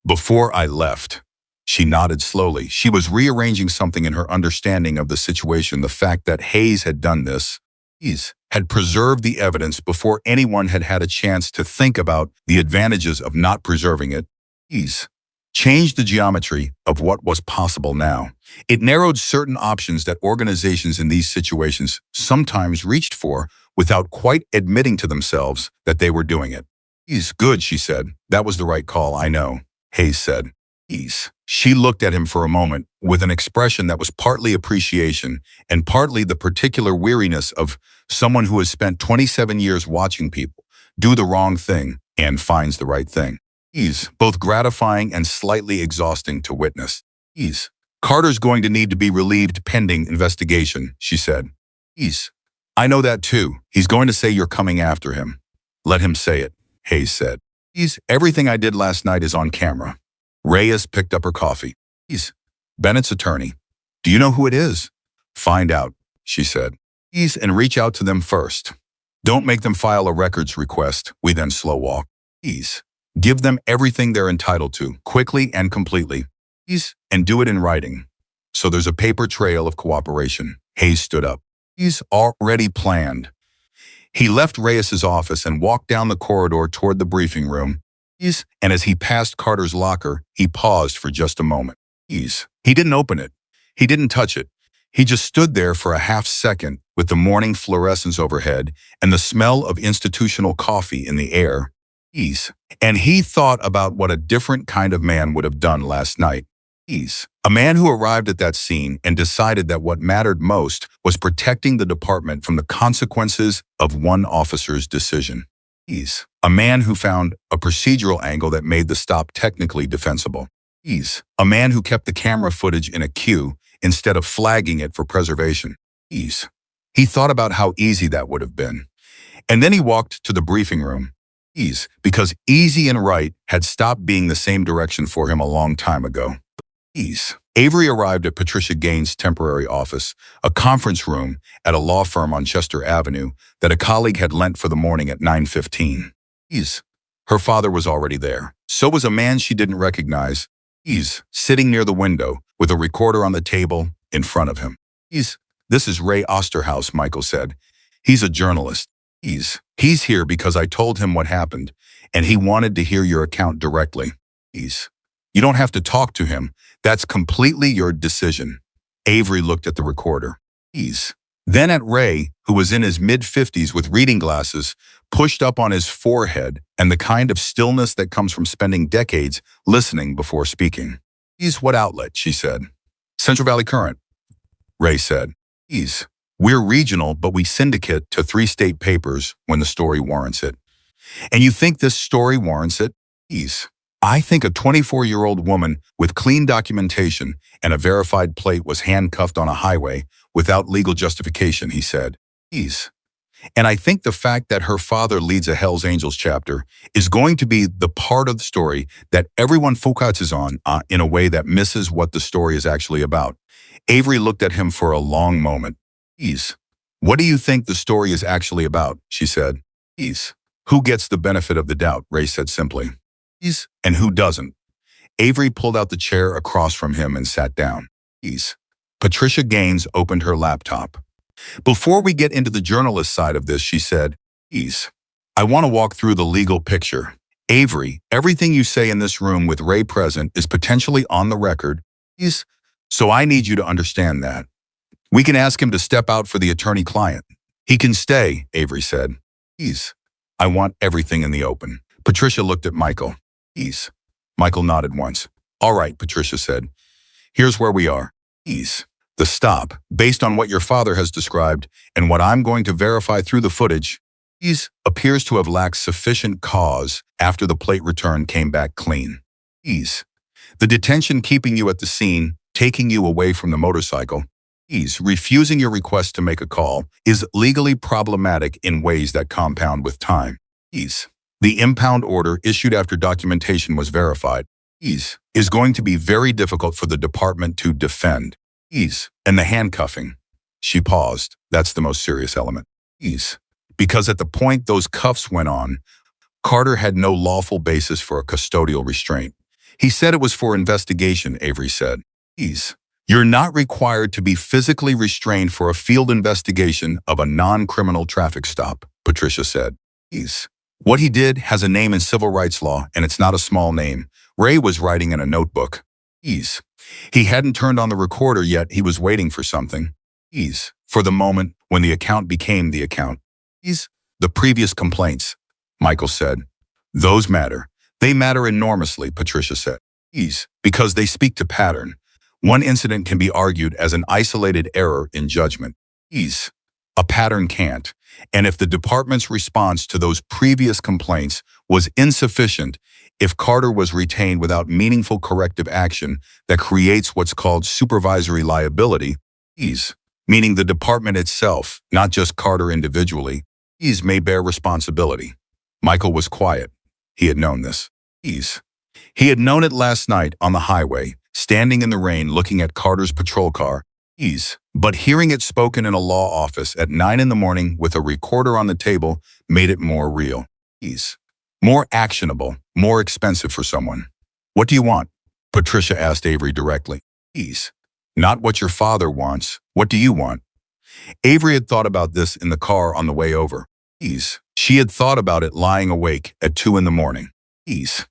"Before I left." She nodded slowly. She was rearranging something in her understanding of the situation. The fact that Hayes had done this, had preserved the evidence before anyone had had a chance to think about the advantages of not preserving it, changed the geometry of what was possible now. It narrowed certain options that organizations in these situations sometimes reached for without quite admitting to themselves that they were doing it. "Good," she said. "That was the right call, I know," Hayes said. She looked at him for a moment with an expression that was partly appreciation and partly the particular weariness of someone who has spent 27 years watching people do the wrong thing and finds the right thing. Both gratifying and slightly exhausting to witness. "Carter's going to need to be relieved pending investigation," she said. "I know that too. He's going to say you're coming after him." "Let him say it," Hayes said. "Everything I did last night is on camera." Reyes picked up her coffee. "Bennett's attorney. Do you know who it is?" "Find out," she said. "And reach out to them first. Don't make them file a records request. We then slow walk. Give them everything they're entitled to, quickly and completely. And do it in writing. So there's a paper trail of cooperation." Hayes stood up. "He's already planned." He left Reyes's office and walked down the corridor toward the briefing room. And as he passed Carter's locker, he paused for just a moment. He didn't open it. He didn't touch it. He just stood there for a half second with the morning fluorescence overhead and the smell of institutional coffee in the air. And he thought about what a different kind of man would have done last night. A man who arrived at that scene and decided that what mattered most was protecting the department from the consequences of one officer's decision. A man who found a procedural angle that made the stop technically defensible. A man who kept the camera footage in a queue instead of flagging it for preservation. He thought about how easy that would have been. And then he walked to the briefing room. Because easy and right had stopped being the same direction for him a long time ago. Avery arrived at Patricia Gaines' temporary office, a conference room at a law firm on Chester Avenue that a colleague had lent for the morning at 9:15. Her father was already there. So was a man she didn't recognize. Sitting near the window with a recorder on the table in front of him. "This is Ray Osterhaus," Michael said. "He's a journalist. He's here because I told him what happened, and he wanted to hear your account directly. You don't have to talk to him. That's completely your decision." Avery looked at the recorder. Then at Ray, who was in his mid-50s with reading glasses, pushed up on his forehead and the kind of stillness that comes from spending decades listening before speaking. "What outlet?" she said. "Central Valley Current," Ray said. We're regional, but we syndicate to 3 state papers when the story warrants it. And you think this story warrants it? Please. I think a 24-year-old woman with clean documentation and a verified plate was handcuffed on a highway without legal justification, he said. Please. And I think the fact that her father leads a Hells Angels chapter is going to be the part of the story that everyone focuses on in a way that misses what the story is actually about. Avery looked at him for a long moment. Please. What do you think the story is actually about? She said. Please. Who gets the benefit of the doubt? Ray said simply. Please. And who doesn't? Avery pulled out the chair across from him and sat down. Please. Patricia Gaines opened her laptop. Before we get into the journalist side of this, she said, please, I want to walk through the legal picture. Avery, everything you say in this room with Ray present is potentially on the record. Please. So I need you to understand that. We can ask him to step out for the attorney-client. He can stay, Avery said. Please. I want everything in the open. Patricia looked at Michael. Please. Michael nodded once. All right, Patricia said. Here's where we are. Please. The stop, based on what your father has described and what I'm going to verify through the footage, appears to have lacked sufficient cause after the plate return came back clean. The detention keeping you at the scene, taking you away from the motorcycle, refusing your request to make a call, is legally problematic in ways that compound with time. The impound order issued after documentation was verified, is going to be very difficult for the department to defend. And the handcuffing. She paused. That's the most serious element. Because at the point those cuffs went on, Carter had no lawful basis for a custodial restraint. He said it was for investigation, Avery said. You're not required to be physically restrained for a field investigation of a non-criminal traffic stop, Patricia said. What he did has a name in civil rights law, and it's not a small name. Ray was writing in a notebook. He hadn't turned on the recorder yet. He was waiting for something. For the moment when the account became the account. The previous complaints, Michael said. Those matter. They matter enormously, Patricia said. Because they speak to pattern. One incident can be argued as an isolated error in judgment. A pattern can't. And if the department's response to those previous complaints was insufficient, if Carter was retained without meaningful corrective action that creates what's called supervisory liability, meaning the department itself, not just Carter individually, may bear responsibility. Michael was quiet. He had known this. He had known it last night on the highway, standing in the rain looking at Carter's patrol car. But hearing it spoken in a law office at 9 a.m. with a recorder on the table made it more real. More actionable, more expensive for someone. What do you want? Patricia asked Avery directly. Not what your father wants. What do you want? Avery had thought about this in the car on the way over. She had thought about it lying awake at 2 a.m.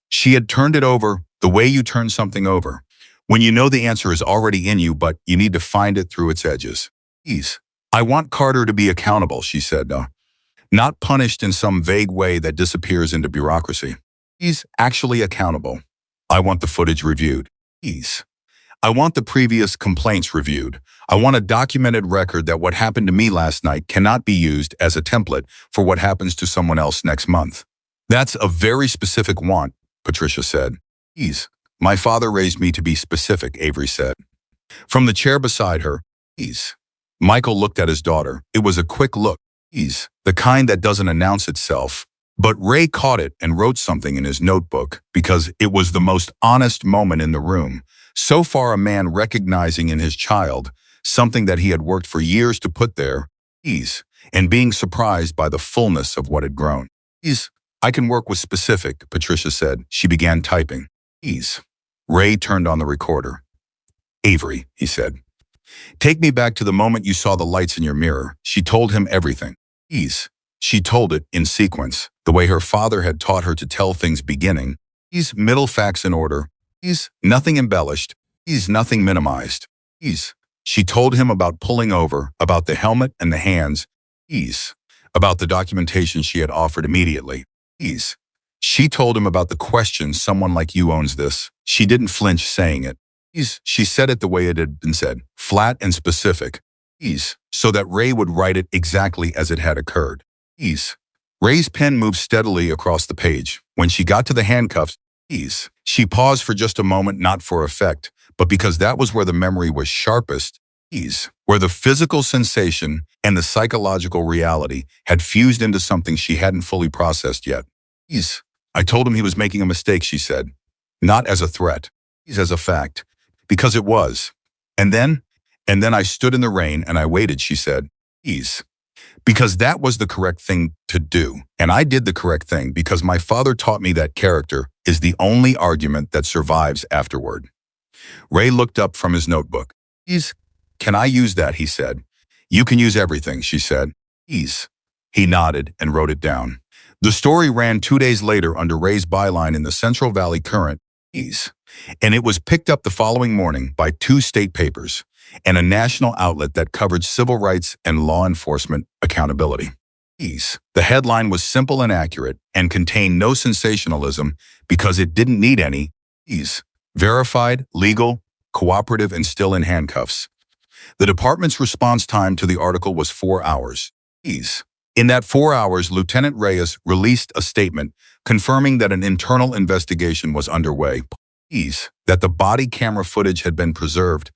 She had turned it over the way you turn something over. When you know the answer is already in you, but you need to find it through its edges. I want Carter to be accountable, she said. Not punished in some vague way that disappears into bureaucracy. He's actually accountable. I want the footage reviewed. I want the previous complaints reviewed. I want a documented record that what happened to me last night cannot be used as a template for what happens to someone else next month. That's a very specific want, Patricia said. My father raised me to be specific, Avery said. From the chair beside her, Michael looked at his daughter. It was a quick look. The kind that doesn't announce itself. But Ray caught it and wrote something in his notebook because it was the most honest moment in the room. So far, a man recognizing in his child something that he had worked for years to put there, and being surprised by the fullness of what had grown. I can work with specific, Patricia said. She began typing. Ray turned on the recorder. Avery, he said. Take me back to the moment you saw the lights in your mirror. She told him everything. She told it in sequence, the way her father had taught her to tell things beginning. Middle facts in order. Nothing embellished. Nothing minimized. She told him about pulling over, about the helmet and the hands. About the documentation she had offered immediately. She told him about the question, someone like you owns this. She didn't flinch saying it. She said it the way it had been said, flat and specific. so that Ray would write it exactly as it had occurred. Ray's pen moved steadily across the page. When she got to the handcuffs, she paused for just a moment, not for effect, but because that was where the memory was sharpest, where the physical sensation and the psychological reality had fused into something she hadn't fully processed yet. I told him he was making a mistake, she said. Not as a threat, as a fact. Because it was. And then I stood in the rain and I waited, she said. Because that was the correct thing to do. And I did the correct thing because my father taught me that character is the only argument that survives afterward. Ray looked up from his notebook. Can I use that, he said. You can use everything, she said. He nodded and wrote it down. The story ran 2 days later under Ray's byline in the Central Valley Current, and it was picked up the following morning by 2 state papers and a national outlet that covered civil rights and law enforcement accountability. The headline was simple and accurate and contained no sensationalism because it didn't need any. Verified, legal, cooperative, and still in handcuffs. The department's response time to the article was 4 hours. In that 4 hours, Lieutenant Reyes released a statement confirming that an internal investigation was underway, that the body camera footage had been preserved,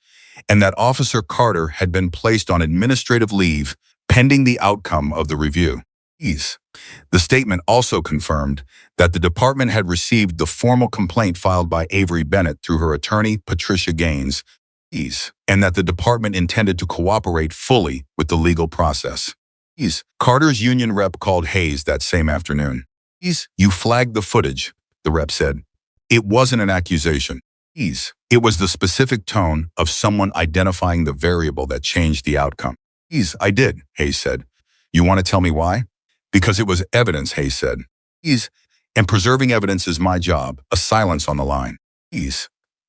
and that Officer Carter had been placed on administrative leave pending the outcome of the review. The statement also confirmed that the department had received the formal complaint filed by Avery Bennett through her attorney, Patricia Gaines, and that the department intended to cooperate fully with the legal process. Carter's union rep called Hayes that same afternoon. You flagged the footage, the rep said. It wasn't an accusation. It was the specific tone of someone identifying the variable that changed the outcome. I did, Hayes said. You want to tell me why? Because it was evidence, Hayes said. And preserving evidence is my job, a silence on the line.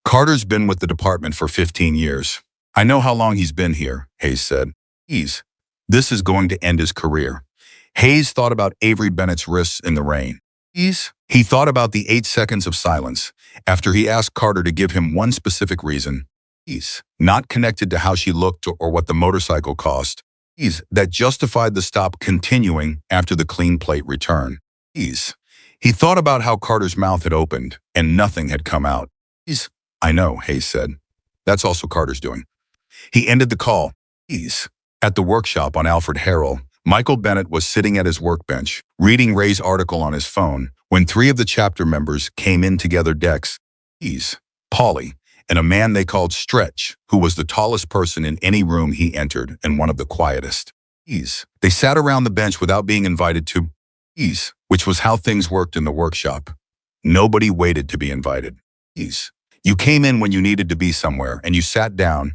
Carter's been with the department for 15 years. I know how long he's been here, Hayes said. This is going to end his career. Hayes thought about Avery Bennett's wrists in the rain. He thought about the 8 seconds of silence after he asked Carter to give him one specific reason. Not connected to how she looked or what the motorcycle cost. That justified the stop continuing after the clean plate return. He thought about how Carter's mouth had opened and nothing had come out. I know, Hayes said. That's also Carter's doing. He ended the call. At the workshop on Alfred Harrell, Michael Bennett was sitting at his workbench, reading Ray's article on his phone, when 3 of the chapter members came in together: Dex, Polly, and a man they called Stretch, who was the tallest person in any room he entered and one of the quietest. They sat around the bench without being invited to, which was how things worked in the workshop. Nobody waited to be invited. You came in when you needed to be somewhere, and you sat down,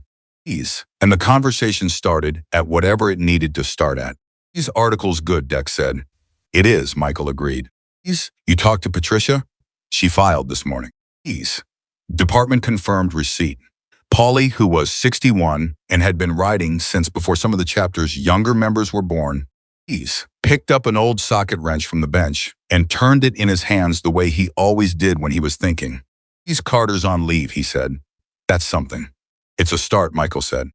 and the conversation started at whatever it needed to start at. His article's good, Dex said. It is, Michael agreed. You talked to Patricia? She filed this morning. Department confirmed receipt. Polly, who was 61 and had been writing since before some of the chapter's younger members were born, picked up an old socket wrench from the bench and turned it in his hands the way he always did when he was thinking. Carter's on leave, he said. That's something. It's a start, Michael said.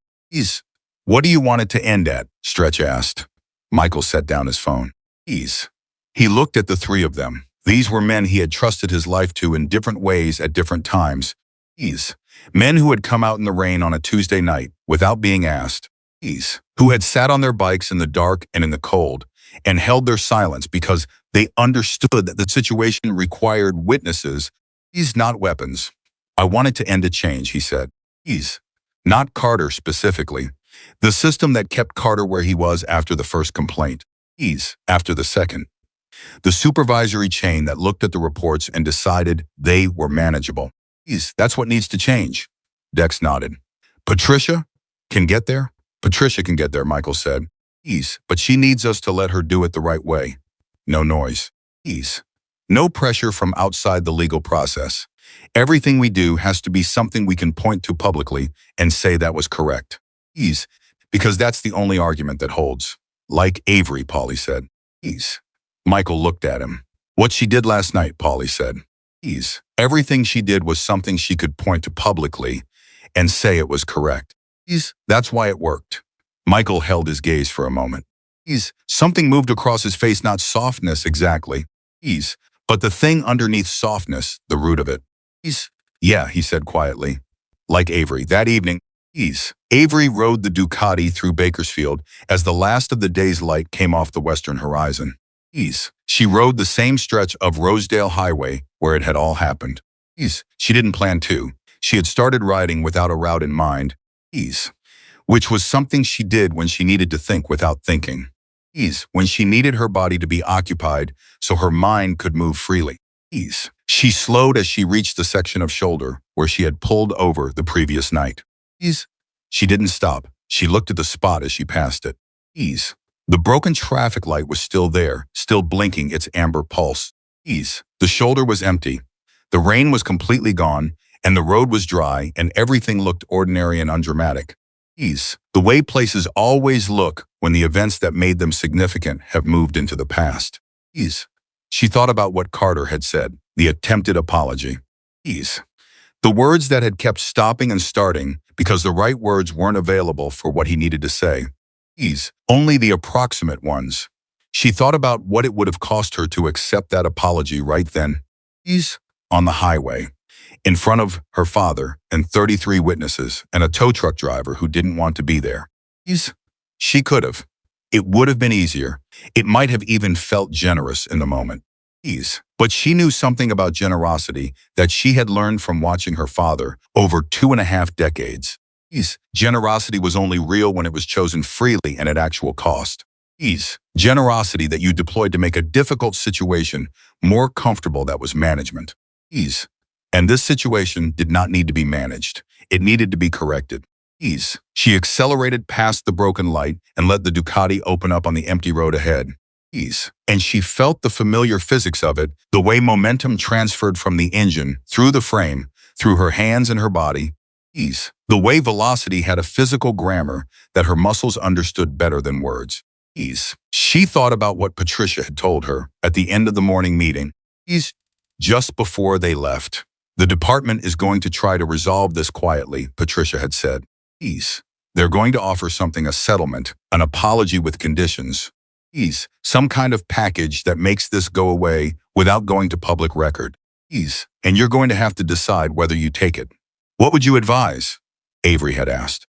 What do you want it to end at? Stretch asked. Michael set down his phone. He looked at the 3 of them. These were men he had trusted his life to in different ways at different times. Men who had come out in the rain on a Tuesday night without being asked. Who had sat on their bikes in the dark and in the cold and held their silence because they understood that the situation required witnesses, not weapons. I wanted to end a change, he said. Not Carter specifically. The system that kept Carter where he was after the first complaint. After the second. The supervisory chain that looked at the reports and decided they were manageable. That's what needs to change. Dex nodded. Patricia can get there? Patricia can get there, Michael said. But she needs us to let her do it the right way. No noise. No pressure from outside the legal process. Everything we do has to be something we can point to publicly and say that was correct. Because that's the only argument that holds. Like Avery, Polly said. Michael looked at him. What she did last night, Polly said. Everything she did was something she could point to publicly and say it was correct. That's why it worked. Michael held his gaze for a moment. Something moved across his face, not softness exactly. But the thing underneath softness, the root of it. Yeah, he said quietly. Like Avery, that evening, Avery rode the Ducati through Bakersfield as the last of the day's light came off the western horizon. She rode the same stretch of Rosedale Highway where it had all happened. She didn't plan to. She had started riding without a route in mind. Which was something she did when she needed to think without thinking. When she needed her body to be occupied so her mind could move freely. She slowed as she reached the section of shoulder where she had pulled over the previous night. She didn't stop. She looked at the spot as she passed it. The broken traffic light was still there, still blinking its amber pulse. The shoulder was empty. The rain was completely gone, and the road was dry, and everything looked ordinary and undramatic. The way places always look when the events that made them significant have moved into the past. She thought about what Carter had said, the attempted apology. The words that had kept stopping and starting because the right words weren't available for what he needed to say. Only the approximate ones. She thought about what it would have cost her to accept that apology right then. On the highway, in front of her father and 33 witnesses and a tow truck driver who didn't want to be there. She could have. It would have been easier. It might have even felt generous in the moment. But she knew something about generosity that she had learned from watching her father over 2.5 decades. Generosity was only real when it was chosen freely and at actual cost. Generosity that you deployed to make a difficult situation more comfortable, that was management. And this situation did not need to be managed. It needed to be corrected. She accelerated past the broken light and let the Ducati open up on the empty road ahead. And she felt the familiar physics of it, the way momentum transferred from the engine, through the frame, through her hands and her body. The way velocity had a physical grammar that her muscles understood better than words. She thought about what Patricia had told her at the end of the morning meeting. Just before they left. The department is going to try to resolve this quietly, Patricia had said. They're going to offer something, a settlement, an apology with conditions. Some kind of package that makes this go away without going to public record. And you're going to have to decide whether you take it. What would you advise? Avery had asked.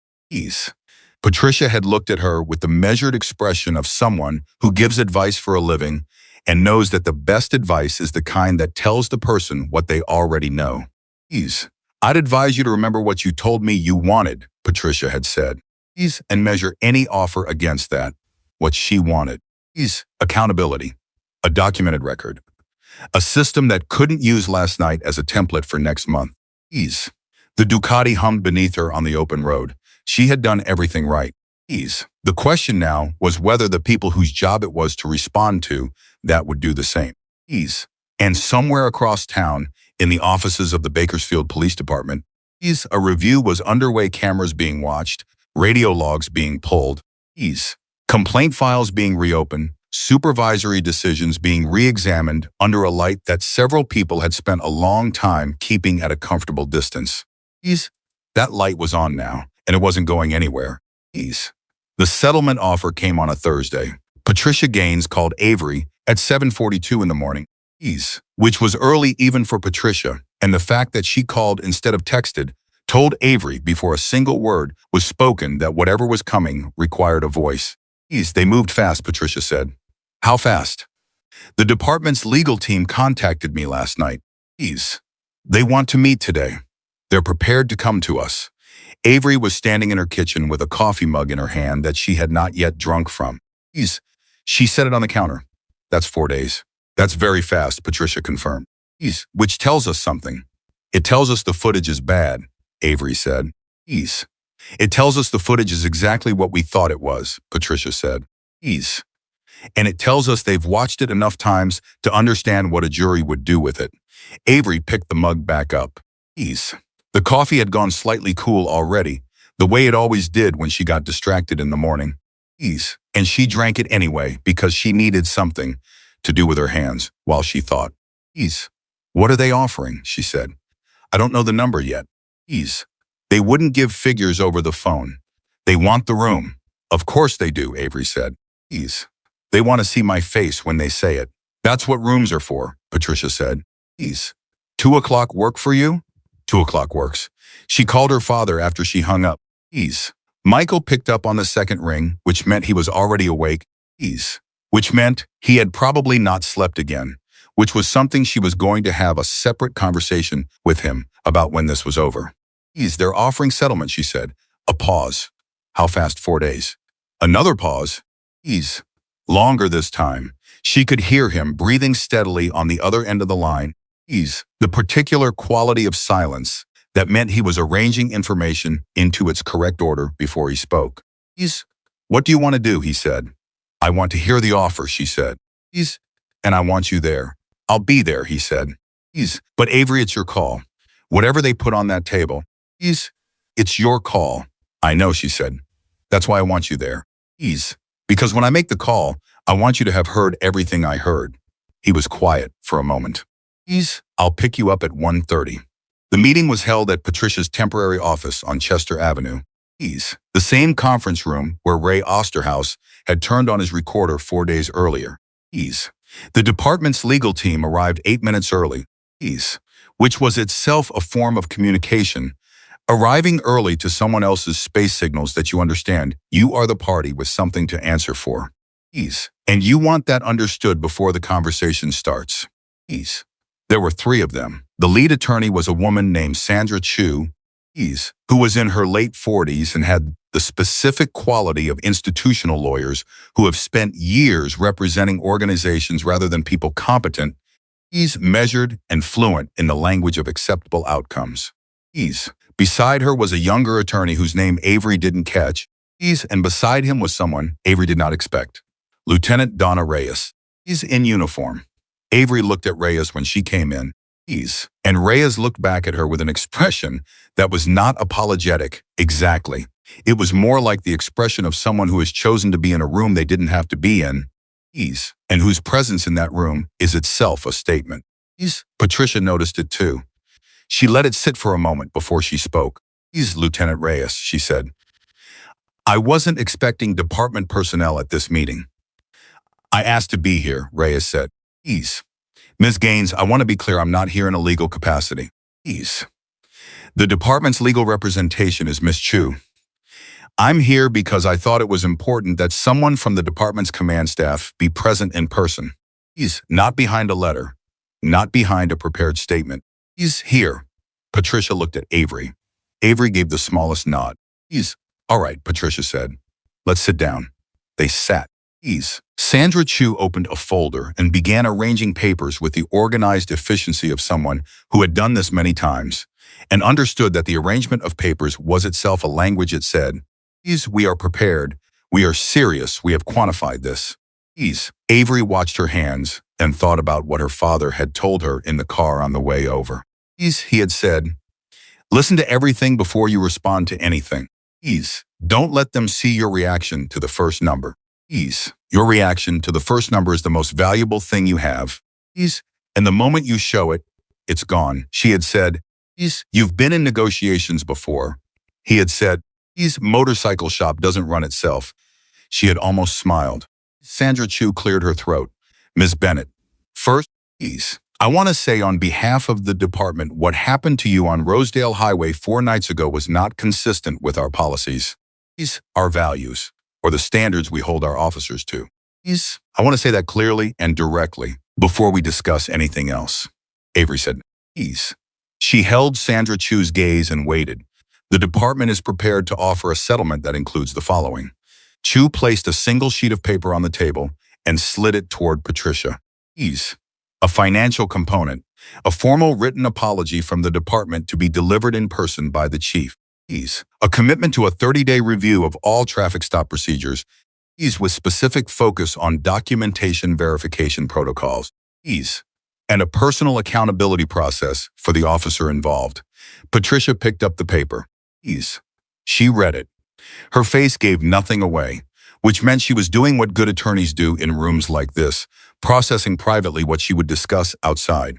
Patricia had looked at her with the measured expression of someone who gives advice for a living and knows that the best advice is the kind that tells the person what they already know. I'd advise you to remember what you told me you wanted, Patricia had said, and measure any offer against that, what she wanted. Accountability, a documented record, a system that couldn't use last night as a template for next month. The Ducati hummed beneath her on the open road. She had done everything right. The question now was whether the people whose job it was to respond to that would do the same. And somewhere across town, in the offices of the Bakersfield Police Department, a review was underway, cameras being watched, radio logs being pulled, complaint files being reopened, supervisory decisions being re-examined under a light that several people had spent a long time keeping at a comfortable distance. That light was on now, and it wasn't going anywhere. The settlement offer came on a Thursday. Patricia Gaines called Avery at 7:42 in the morning, which was early even for Patricia, and the fact that she called instead of texted told Avery before a single word was spoken that whatever was coming required a voice. They moved fast, Patricia said. How fast? The department's legal team contacted me last night. They want to meet today. They're prepared to come to us. Avery was standing in her kitchen with a coffee mug in her hand that she had not yet drunk from. She set it on the counter. That's 4 days. That's very fast, Patricia confirmed. Which tells us something. It tells us the footage is bad, Avery said. It tells us the footage is exactly what we thought it was, Patricia said. And it tells us they've watched it enough times to understand what a jury would do with it. Avery picked the mug back up. The coffee had gone slightly cool already, the way it always did when she got distracted in the morning. And she drank it anyway because she needed something to do with her hands while she thought. What are they offering? She said. I don't know the number yet. They wouldn't give figures over the phone. They want the room. Of course they do, Avery said. Please. They want to see my face when they say it. That's what rooms are for, Patricia said. Please. 2 o'clock work for you? 2 o'clock works. She called her father after she hung up. Please. Michael picked up on the second ring, which meant he was already awake. Please. Which meant he had probably not slept again, which was something she was going to have a separate conversation with him about when this was over. Please, they're offering settlement, she said. A pause. How fast? 4 days. Another pause. Please. Longer this time. She could hear him breathing steadily on the other end of the line. Please. The particular quality of silence that meant he was arranging information into its correct order before he spoke. Please. What do you want to do? He said. I want to hear the offer, she said. Please. And I want you there. I'll be there, he said. Please. But Avery, it's your call. Whatever they put on that table. Please. It's your call. I know, she said. That's why I want you there. Please. Because when I make the call, I want you to have heard everything I heard. He was quiet for a moment. Please. I'll pick you up at 1:30. The meeting was held at Patricia's temporary office on Chester Avenue. Please. The same conference room where Ray Osterhaus had turned on his recorder 4 days earlier. Please. The department's legal team arrived 8 minutes early. Please. Which was itself a form of communication. Arriving early to someone else's space signals that you understand you are the party with something to answer for. Please. And you want that understood before the conversation starts. Please. There were 3 of them. The lead attorney was a woman named Sandra Chu, who was in her late 40s and had the specific quality of institutional lawyers who have spent years representing organizations rather than people competent, measured and fluent in the language of acceptable outcomes. Beside her was a younger attorney whose name Avery didn't catch, and beside him was someone Avery did not expect. Lieutenant Donna Reyes. He's in uniform. Avery looked at Reyes when she came in. And Reyes looked back at her with an expression that was not apologetic, exactly. It was more like the expression of someone who has chosen to be in a room they didn't have to be in, and whose presence in that room is itself a statement. Patricia noticed it too. She let it sit for a moment before she spoke. Lieutenant Reyes, she said. I wasn't expecting department personnel at this meeting. I asked to be here, Reyes said. Ms. Gaines, I want to be clear, I'm not here in a legal capacity. The department's legal representation is Miss Chu. I'm here because I thought it was important that someone from the department's command staff be present in person. Not behind a letter, not behind a prepared statement. He's here. Patricia looked at Avery. Avery gave the smallest nod. All right, Patricia said. Let's sit down. They sat. Sandra Chu opened a folder and began arranging papers with the organized efficiency of someone who had done this many times and understood that the arrangement of papers was itself a language. It said, we are prepared. We are serious. We have quantified this. Avery watched her hands and thought about what her father had told her in the car on the way over. He had said, listen to everything before you respond to anything. Don't let them see your reaction to the first number. Your reaction to the first number is the most valuable thing you have. And the moment you show it, it's gone. She had said, you've been in negotiations before. He had said, motorcycle shop doesn't run itself. She had almost smiled. Sandra Chu cleared her throat. Ms. Bennett, first, I want to say on behalf of the department, what happened to you on Rosedale Highway 4 nights ago was not consistent with our policies, our values, or the standards we hold our officers to. I want to say that clearly and directly before we discuss anything else. Avery said, She held Sandra Chu's gaze and waited. The department is prepared to offer a settlement that includes the following. Chu placed a single sheet of paper on the table and slid it toward Patricia. A financial component, a formal written apology from the department to be delivered in person by the chief. A commitment to a 30-day review of all traffic stop procedures, with specific focus on documentation verification protocols, and a personal accountability process for the officer involved. Patricia picked up the paper. She read it. Her face gave nothing away, which meant she was doing what good attorneys do in rooms like this, processing privately what she would discuss outside.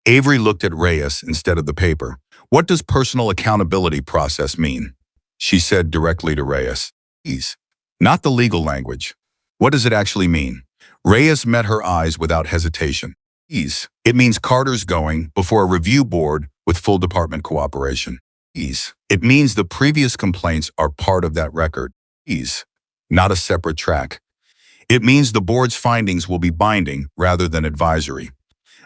Avery looked at Reyes instead of the paper. What does personal accountability process mean? She said directly to Reyes. Ease. Not the legal language. What does it actually mean? Reyes met her eyes without hesitation. Ease. It means Carter's going before a review board with full department cooperation. Ease. It means the previous complaints are part of that record. Ease. Not a separate track. It means the board's findings will be binding rather than advisory.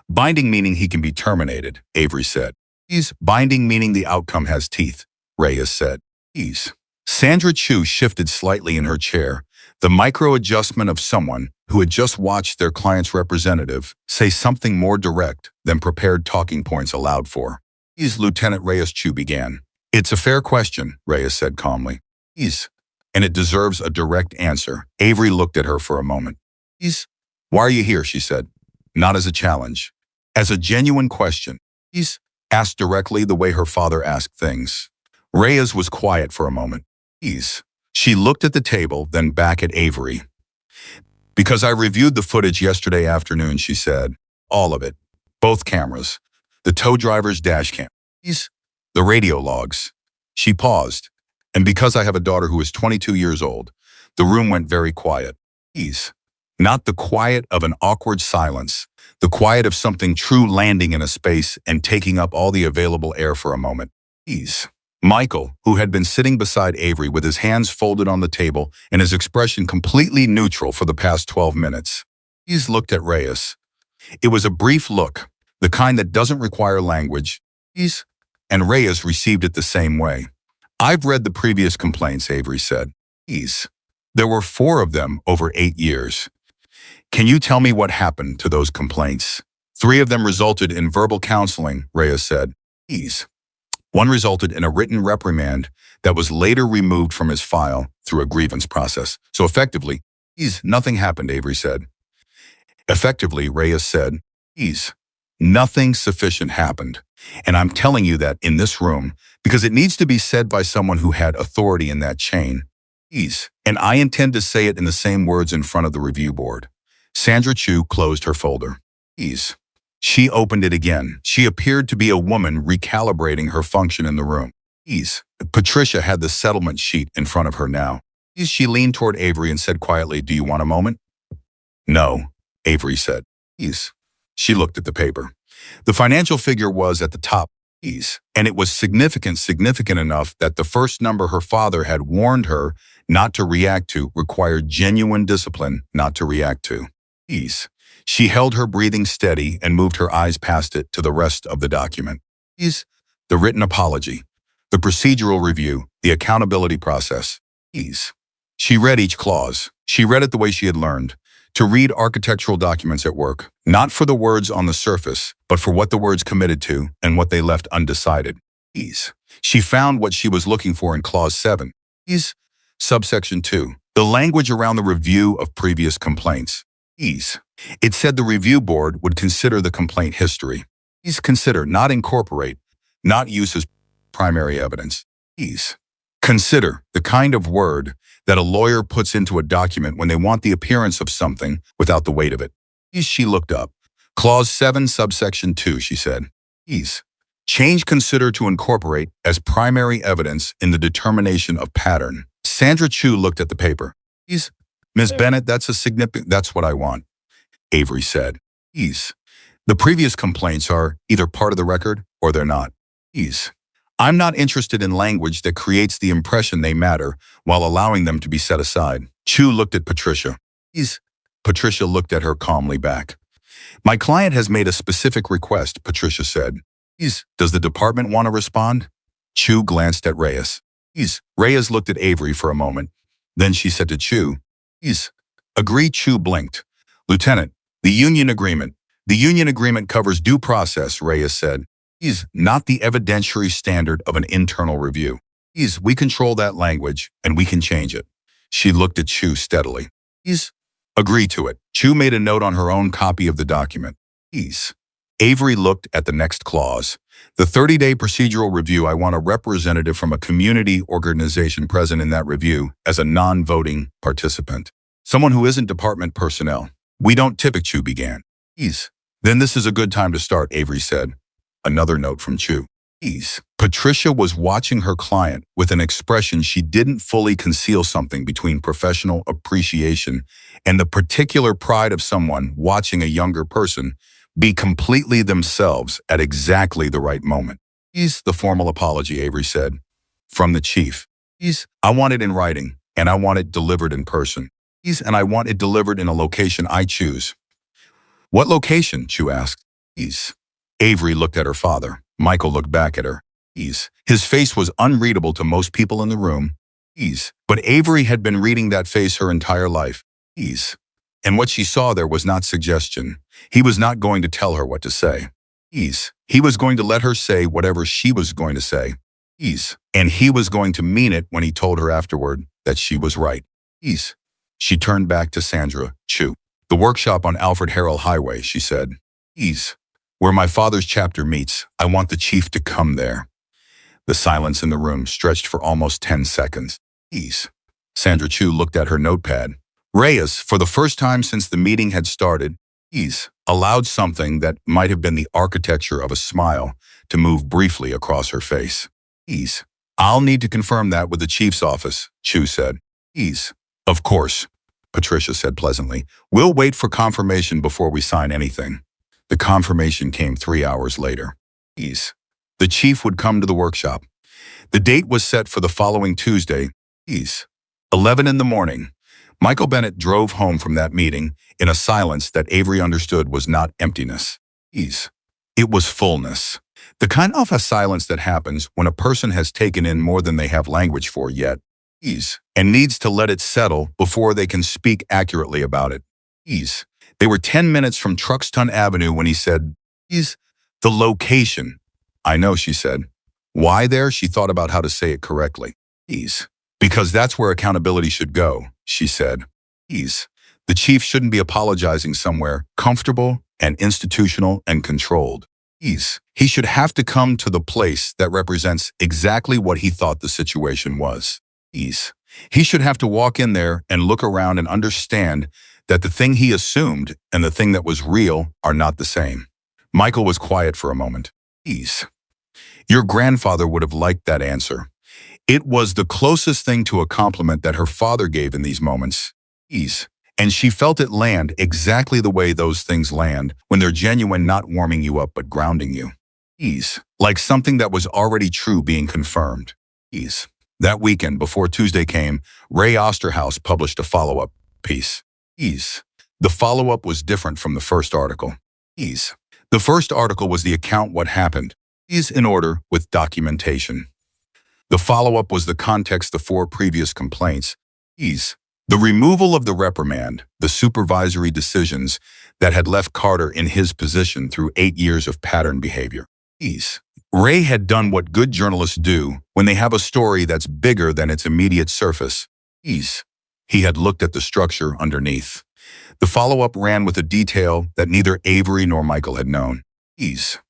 Binding meaning he can be terminated, Avery said. Ease. Binding meaning the outcome has teeth, Reyes said. Ease. Sandra Chu shifted slightly in her chair, the micro-adjustment of someone who had just watched their client's representative say something more direct than prepared talking points allowed for. Ease. Lieutenant Reyes. Chu began. It's a fair question, Reyes said calmly. Ease. And it deserves a direct answer. Avery looked at her for a moment. Ease. Why are you here, she said. Not as a challenge. As a genuine question. Ease. Asked directly the way her father asked things. Reyes was quiet for a moment. Ease. She looked at the table, then back at Avery. Because I reviewed the footage yesterday afternoon, she said. All of it. Both cameras. The tow driver's dash cam. Ease. The radio logs. She paused. And because I have a daughter who is 22 years old, the room went very quiet. Ease. Not the quiet of an awkward silence. The quiet of something true landing in a space and taking up all the available air for a moment. Ease. Michael, who had been sitting beside Avery with his hands folded on the table and his expression completely neutral for the past 12 minutes. Ease looked at Reyes. It was a brief look, the kind that doesn't require language. Ease. And Reyes received it the same way. I've read the previous complaints, Avery said. Ease. There were 4 of them over 8 years. Can you tell me what happened to those complaints? 3 of them resulted in verbal counseling, Reyes said. Ease. 1 resulted in a written reprimand that was later removed from his file through a grievance process. So effectively, Ease, nothing happened, Avery said. Effectively, Reyes said, Ease, nothing sufficient happened. And I'm telling you that in this room, because it needs to be said by someone who had authority in that chain. Ease. And I intend to say it in the same words in front of the review board. Sandra Chu closed her folder. Ease. She opened it again. She appeared to be a woman recalibrating her function in the room. Ease. Patricia had the settlement sheet in front of her now. Ease. She leaned toward Avery and said quietly, do you want a moment? No, Avery said. Ease. She looked at the paper. The financial figure was at the top. Ease. And it was significant enough that the first number her father had warned her not to react to required genuine discipline not to react to. Ease. She held her breathing steady and moved her eyes past it to the rest of the document. Ease. The written apology. The procedural review. The accountability process. Ease. She read each clause. She read it the way she had learned. To read architectural documents at work, not for the words on the surface, but for what the words committed to and what they left undecided. Ease. She found what she was looking for in Clause 7. Ease. Subsection 2. The language around the review of previous complaints. Ease. It said the review board would consider the complaint history. Ease. Consider, not incorporate, not use as primary evidence. Ease. Consider, the kind of word that a lawyer puts into a document when they want the appearance of something without the weight of it. Ease. She looked up. Clause 7, subsection 2, she said. Ease. Change consider to incorporate as primary evidence in the determination of pattern. Sandra Chu looked at the paper. Ease. Ms. Bennett, that's what I want, Avery said. Ease. The previous complaints are either part of the record or they're not. Ease. I'm not interested in language that creates the impression they matter while allowing them to be set aside. Chu looked at Patricia. Ease. Patricia looked at her calmly back. My client has made a specific request, Patricia said. Ease. Does the department want to respond? Chu glanced at Reyes. Ease. Reyes looked at Avery for a moment. Then she said to Chu, Ease. Agree. Chu blinked. Lieutenant, the union agreement. The union agreement covers due process, Reyes said. Ease. Not the evidentiary standard of an internal review. Ease. We control that language, and we can change it. She looked at Chu steadily. Ease. Agree to it. Chu made a note on her own copy of the document. Ease. Avery looked at the next clause. The 30-day procedural review, I want a representative from a community organization present in that review as a non-voting participant. Someone who isn't department personnel. We don't typically, Chu began. Ease. Then this is a good time to start, Avery said. Another note from Chu. Patricia was watching her client with an expression she didn't fully conceal, something between professional appreciation and the particular pride of someone watching a younger person be completely themselves at exactly the right moment. The formal apology, Avery said. From the chief. I want it in writing, and I want it delivered in person. And I want it delivered in a location I choose. What location? Chu asked. Avery looked at her father. Michael looked back at her. His face was unreadable to most people in the room. But Avery had been reading that face her entire life. And what she saw there was not suggestion. He was not going to tell her what to say. He was going to let her say whatever she was going to say. And he was going to mean it when he told her afterward that she was right. She turned back to Sandra. Chu. The workshop on Alfred Harrell Highway, she said. Where my father's chapter meets, I want the chief to come there. The silence in the room stretched for almost 10 seconds. Sandra Chu looked at her notepad. Reyes, for the first time since the meeting had started, allowed something that might have been the architecture of a smile to move briefly across her face. I'll need to confirm that with the chief's office, Chu said. Of course, Patricia said pleasantly. We'll wait for confirmation before we sign anything. The confirmation came 3 hours later. The chief would come to the workshop. The date was set for the following Tuesday, 11 in the morning. Michael Bennett drove home from that meeting in a silence that Avery understood was not emptiness. It was fullness. The kind of a silence that happens when a person has taken in more than they have language for yet, and needs to let it settle before they can speak accurately about it. They were 10 minutes from Truxtun Avenue when he said, the location. I know, she said. Why there? She thought about how to say it correctly. Because that's where accountability should go, she said. The chief shouldn't be apologizing somewhere comfortable and institutional and controlled. He should have to come to the place that represents exactly what he thought the situation was. He should have to walk in there and look around and understand that the thing he assumed and the thing that was real are not the same. Michael was quiet for a moment. Your grandfather would have liked that answer. It was the closest thing to a compliment that her father gave in these moments. And she felt it land exactly the way those things land when they're genuine, not warming you up but grounding you. Like something that was already true being confirmed. That weekend, before Tuesday came, Ray Osterhaus published a follow-up piece. The follow-up was different from the first article. The first article was the account what happened, in order with documentation. The follow-up was the context the 4 previous complaints. The removal of the reprimand, the supervisory decisions that had left Carter in his position through 8 years of pattern behavior. Ray had done what good journalists do when they have a story that's bigger than its immediate surface. He had looked at the structure underneath. The follow-up ran with a detail that neither Avery nor Michael had known.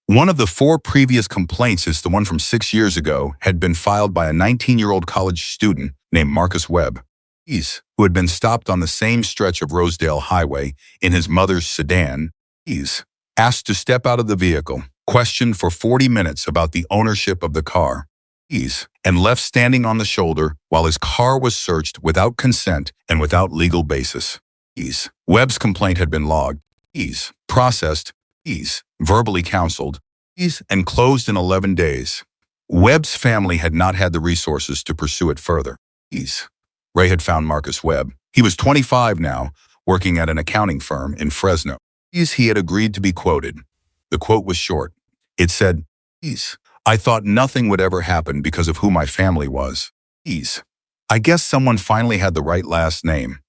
One of the 4 previous complaints, is the one from 6 years ago, had been filed by a 19-year-old college student named Marcus Webb, who had been stopped on the same stretch of Rosedale Highway in his mother's sedan, asked to step out of the vehicle, questioned for 40 minutes about the ownership of the car, and left standing on the shoulder while his car was searched without consent and without legal basis. Webb's complaint had been logged, processed, verbally counseled, and closed in 11 days. Webb's family had not had the resources to pursue it further. Ray had found Marcus Webb. He was 25 now, working at an accounting firm in Fresno. He had agreed to be quoted. The quote was short. It said, I thought nothing would ever happen because of who my family was. I guess someone finally had the right last name.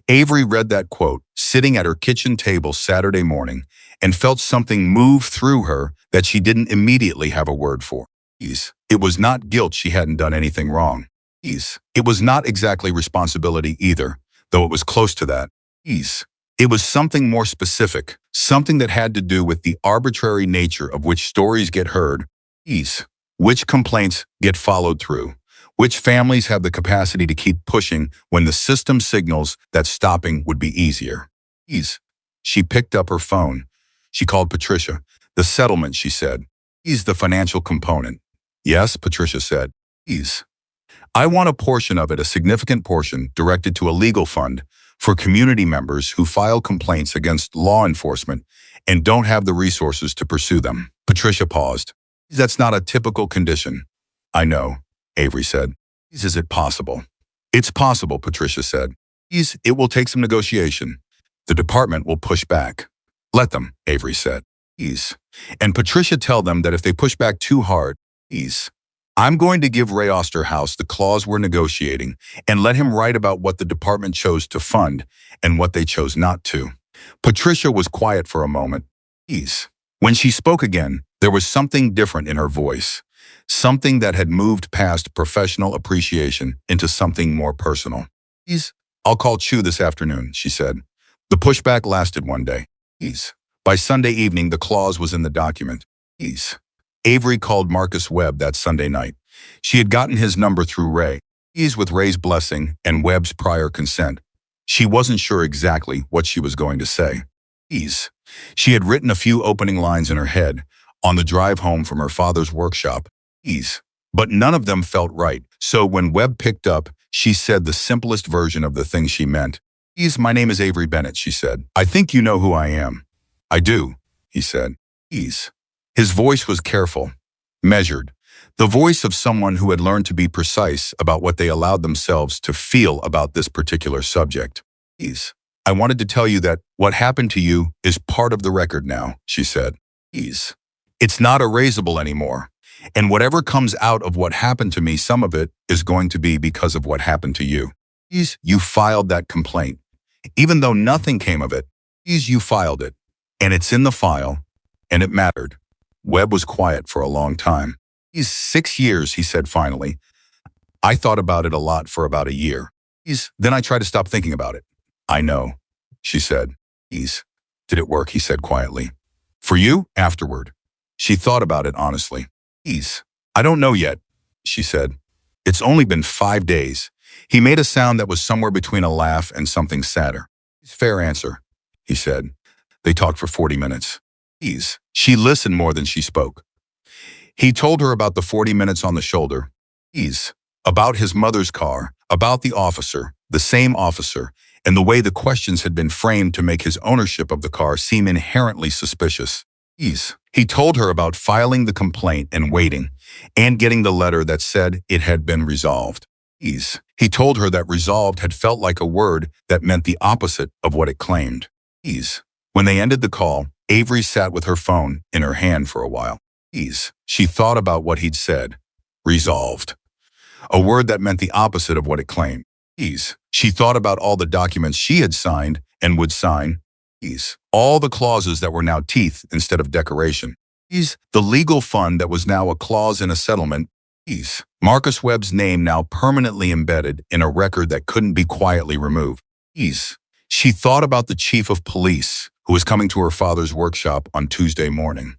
Avery read that quote, sitting at her kitchen table Saturday morning, and felt something move through her that she didn't immediately have a word for. It was not guilt she hadn't done anything wrong. It was not exactly responsibility either, though it was close to that. It was something more specific, something that had to do with the arbitrary nature of which stories get heard, which complaints get followed through, which families have the capacity to keep pushing when the system signals that stopping would be easier. She picked up her phone. She called Patricia. The settlement, she said, is the financial component. Yes, Patricia said. Please. I want a portion of it, a significant portion, directed to a legal fund for community members who file complaints against law enforcement and don't have the resources to pursue them. Patricia paused. That's not a typical condition. I know, Avery said. Is it possible? It's possible, Patricia said. It will take some negotiation. The department will push back. Let them, Avery said. And Patricia tell them that if they push back too hard, I'm going to give Ray Osterhaus the clause we're negotiating and let him write about what the department chose to fund and what they chose not to. Patricia was quiet for a moment. When she spoke again, there was something different in her voice, something that had moved past professional appreciation into something more personal. I'll call Chu this afternoon, she said. The pushback lasted one day. By Sunday evening, the clause was in the document. Avery called Marcus Webb that Sunday night. She had gotten his number through Ray. With Ray's blessing and Webb's prior consent. She wasn't sure exactly what she was going to say. She had written a few opening lines in her head on the drive home from her father's workshop. But none of them felt right. So when Webb picked up, she said the simplest version of the thing she meant. My name is Avery Bennett, she said. I think you know who I am. I do, he said. His voice was careful, measured, the voice of someone who had learned to be precise about what they allowed themselves to feel about this particular subject. I wanted to tell you that what happened to you is part of the record now, she said. It's not erasable anymore. And whatever comes out of what happened to me, some of it is going to be because of what happened to you. You filed that complaint. Even though nothing came of it, you filed it. And it's in the file, and it mattered. Webb was quiet for a long time. 6 years, he said finally. I thought about it a lot for about a year. Then I tried to stop thinking about it. I know, she said. Did it work, he said quietly. For you, afterward. She thought about it honestly. I don't know yet, she said. It's only been 5 days. He made a sound that was somewhere between a laugh and something sadder. Fair answer, he said. They talked for 40 minutes. She listened more than she spoke. He told her about the 40 minutes on the shoulder. About his mother's car, about the officer, the same officer, and the way the questions had been framed to make his ownership of the car seem inherently suspicious. He told her about filing the complaint and waiting, and getting the letter that said it had been resolved. He told her that resolved had felt like a word that meant the opposite of what it claimed. When they ended the call, Avery sat with her phone in her hand for a while. She thought about what he'd said. Resolved. A word that meant the opposite of what it claimed. She thought about all the documents she had signed and would sign. All the clauses that were now teeth instead of decoration. The legal fund that was now a clause in a settlement. Marcus Webb's name now permanently embedded in a record that couldn't be quietly removed. She thought about the chief of police who was coming to her father's workshop on Tuesday morning.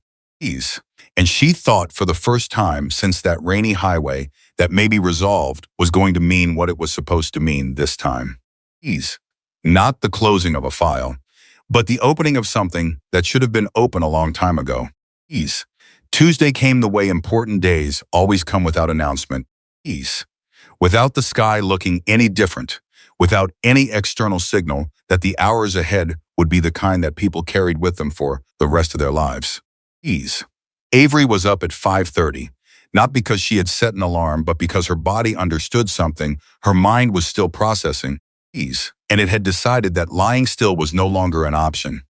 And she thought for the first time since that rainy highway that maybe resolved was going to mean what it was supposed to mean this time. Not the closing of a file, but the opening of something that should have been open a long time ago. Tuesday came the way important days always come without announcement. Without the sky looking any different, without any external signal that the hours ahead would be the kind that people carried with them for the rest of their lives. Avery was up at 5:30, not because she had set an alarm, but because her body understood something her mind was still processing. And it had decided that lying still was no longer an option.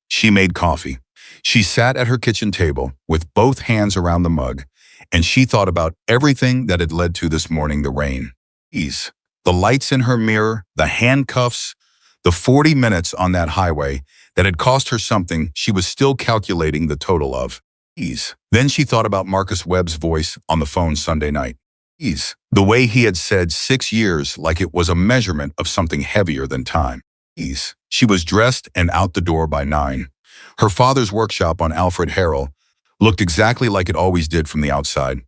She made coffee. She sat at her kitchen table with both hands around the mug, and she thought about everything that had led to this morning, the rain. The lights in her mirror, the handcuffs, the 40 minutes on that highway that had cost her something she was still calculating the total of. Then she thought about Marcus Webb's voice on the phone Sunday night. The way he had said 6 years like it was a measurement of something heavier than time. She was dressed and out the door by 9. Her father's workshop on Alfred Harrell looked exactly like it always did from the outside.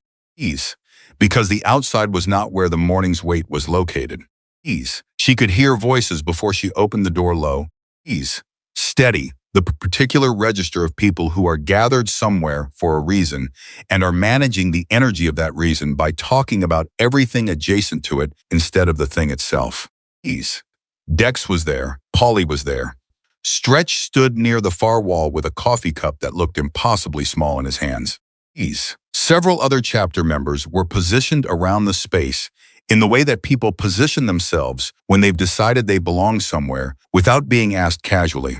Because the outside was not where the morning's wait was located. She could hear voices before she opened the door low. Steady, the particular register of people who are gathered somewhere for a reason and are managing the energy of that reason by talking about everything adjacent to it instead of the thing itself. Ease. Dex was there. Polly was there. Stretch stood near the far wall with a coffee cup that looked impossibly small in his hands. Ease. Several other chapter members were positioned around the space in the way that people position themselves when they've decided they belong somewhere without being asked casually.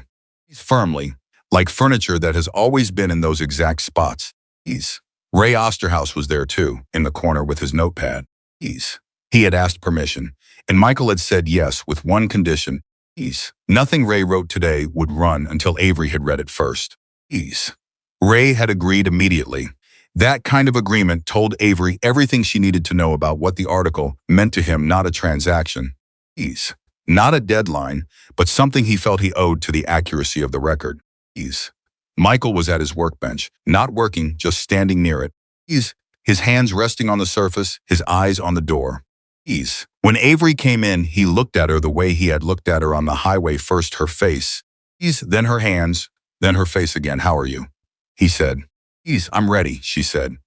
Firmly, like furniture that has always been in those exact spots. Ease. Ray Osterhaus was there too, in the corner with his notepad. Ease. He had asked permission, and Michael had said yes with one condition. Ease. Nothing Ray wrote today would run until Avery had read it first. Ease. Ray had agreed immediately. That kind of agreement told Avery everything she needed to know about what the article meant to him, not a transaction. Ease. Not a deadline, but something he felt he owed to the accuracy of the record. Ease. Michael was at his workbench, not working, just standing near it. Ease. His hands resting on the surface, his eyes on the door. Ease. When Avery came in, he looked at her the way he had looked at her on the highway, first her face. Ease. Then her hands, then her face again. "How are you?" he said. "Ease, I'm ready," she said.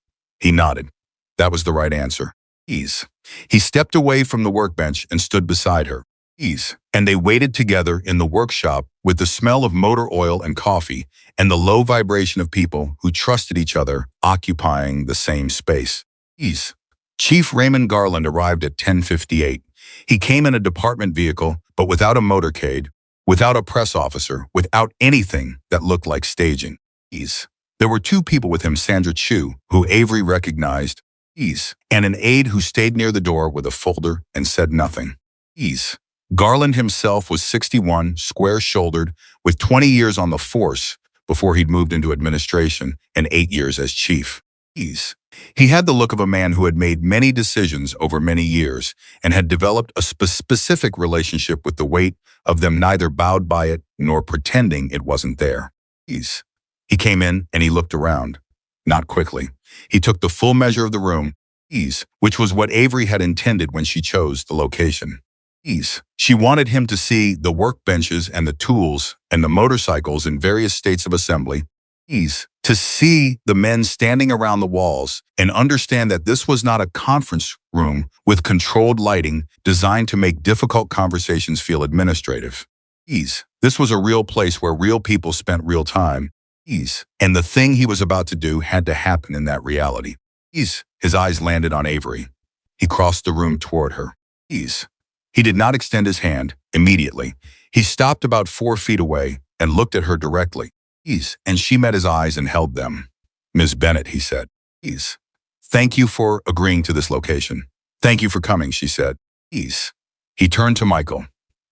He nodded. That was the right answer. Ease. He stepped away from the workbench and stood beside her. Ease. And they waited together in the workshop with the smell of motor oil and coffee and the low vibration of people who trusted each other occupying the same space. Ease. Chief Raymond Garland arrived at 10:58. He came in a department vehicle, but without a motorcade, without a press officer, without anything that looked like staging. Ease. There were two people with him, Sandra Chu, who Avery recognized, Ease, and an aide who stayed near the door with a folder and said nothing. Ease. Garland himself was 61, square-shouldered, with 20 years on the force before he'd moved into administration and 8 years as chief. Ease. He had the look of a man who had made many decisions over many years and had developed a specific relationship with the weight of them, neither bowed by it nor pretending it wasn't there. Ease. He came in and he looked around. Not quickly. He took the full measure of the room. Ease, which was what Avery had intended when she chose the location. Ease. She wanted him to see the workbenches and the tools and the motorcycles in various states of assembly. Ease. To see the men standing around the walls and understand that this was not a conference room with controlled lighting designed to make difficult conversations feel administrative. Ease. This was a real place where real people spent real time. Ease. And the thing he was about to do had to happen in that reality. Ease. His eyes landed on Avery. He crossed the room toward her. Ease. He did not extend his hand immediately. He stopped about 4 feet away and looked at her directly. Ease. And she met his eyes and held them. "Ms. Bennett," he said. Ease. "Thank you for agreeing to this location. Thank you for coming," she said. Ease. He turned to Michael.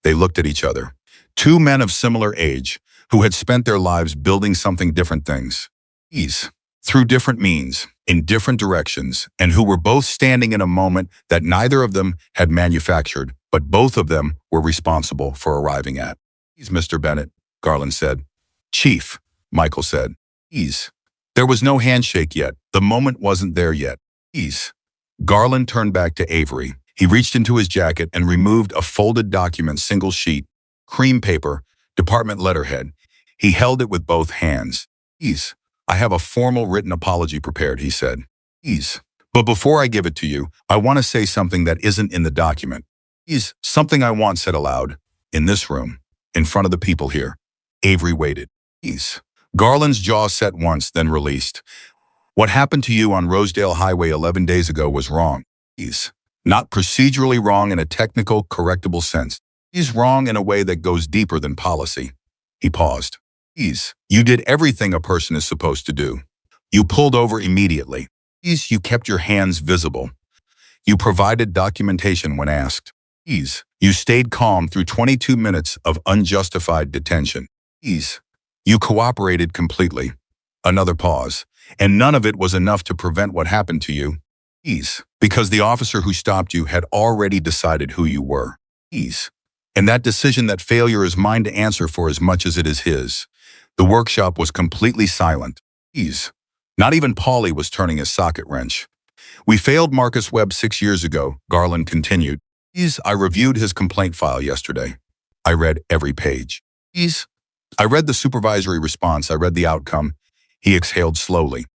They looked at each other. Two men of similar age, who had spent their lives building something different things. Ease. Through different means, in different directions, and who were both standing in a moment that neither of them had manufactured, but both of them were responsible for arriving at. "Ease, Mr. Bennett," Garland said. "Chief," Michael said. Ease. There was no handshake yet. The moment wasn't there yet. Ease. Garland turned back to Avery. He reached into his jacket and removed a folded document, single sheet, cream paper, department letterhead. He held it with both hands. "Ease, I have a formal written apology prepared," he said. "Ease, but before I give it to you, I want to say something that isn't in the document. Ease, something I want said aloud, in this room, in front of the people here." Avery waited. Ease. Garland's jaw set once, then released. "What happened to you on Rosedale Highway 11 days ago was wrong. Ease. Not procedurally wrong in a technical, correctable sense. He's wrong in a way that goes deeper than policy." He paused. "Ease, you did everything a person is supposed to do. You pulled over immediately. Ease, you kept your hands visible. You provided documentation when asked. Ease, you stayed calm through 22 minutes of unjustified detention. Ease, you cooperated completely." Another pause. "And none of it was enough to prevent what happened to you. Ease, because the officer who stopped you had already decided who you were. Ease. And that decision, that failure, is mine to answer for as much as it is his." The workshop was completely silent. Ease. Not even Paulie was turning his socket wrench. "We failed Marcus Webb 6 years ago," Garland continued. Ease, I reviewed his complaint file yesterday. I read every page. Ease. I read the supervisory response. I read the outcome. He exhaled slowly.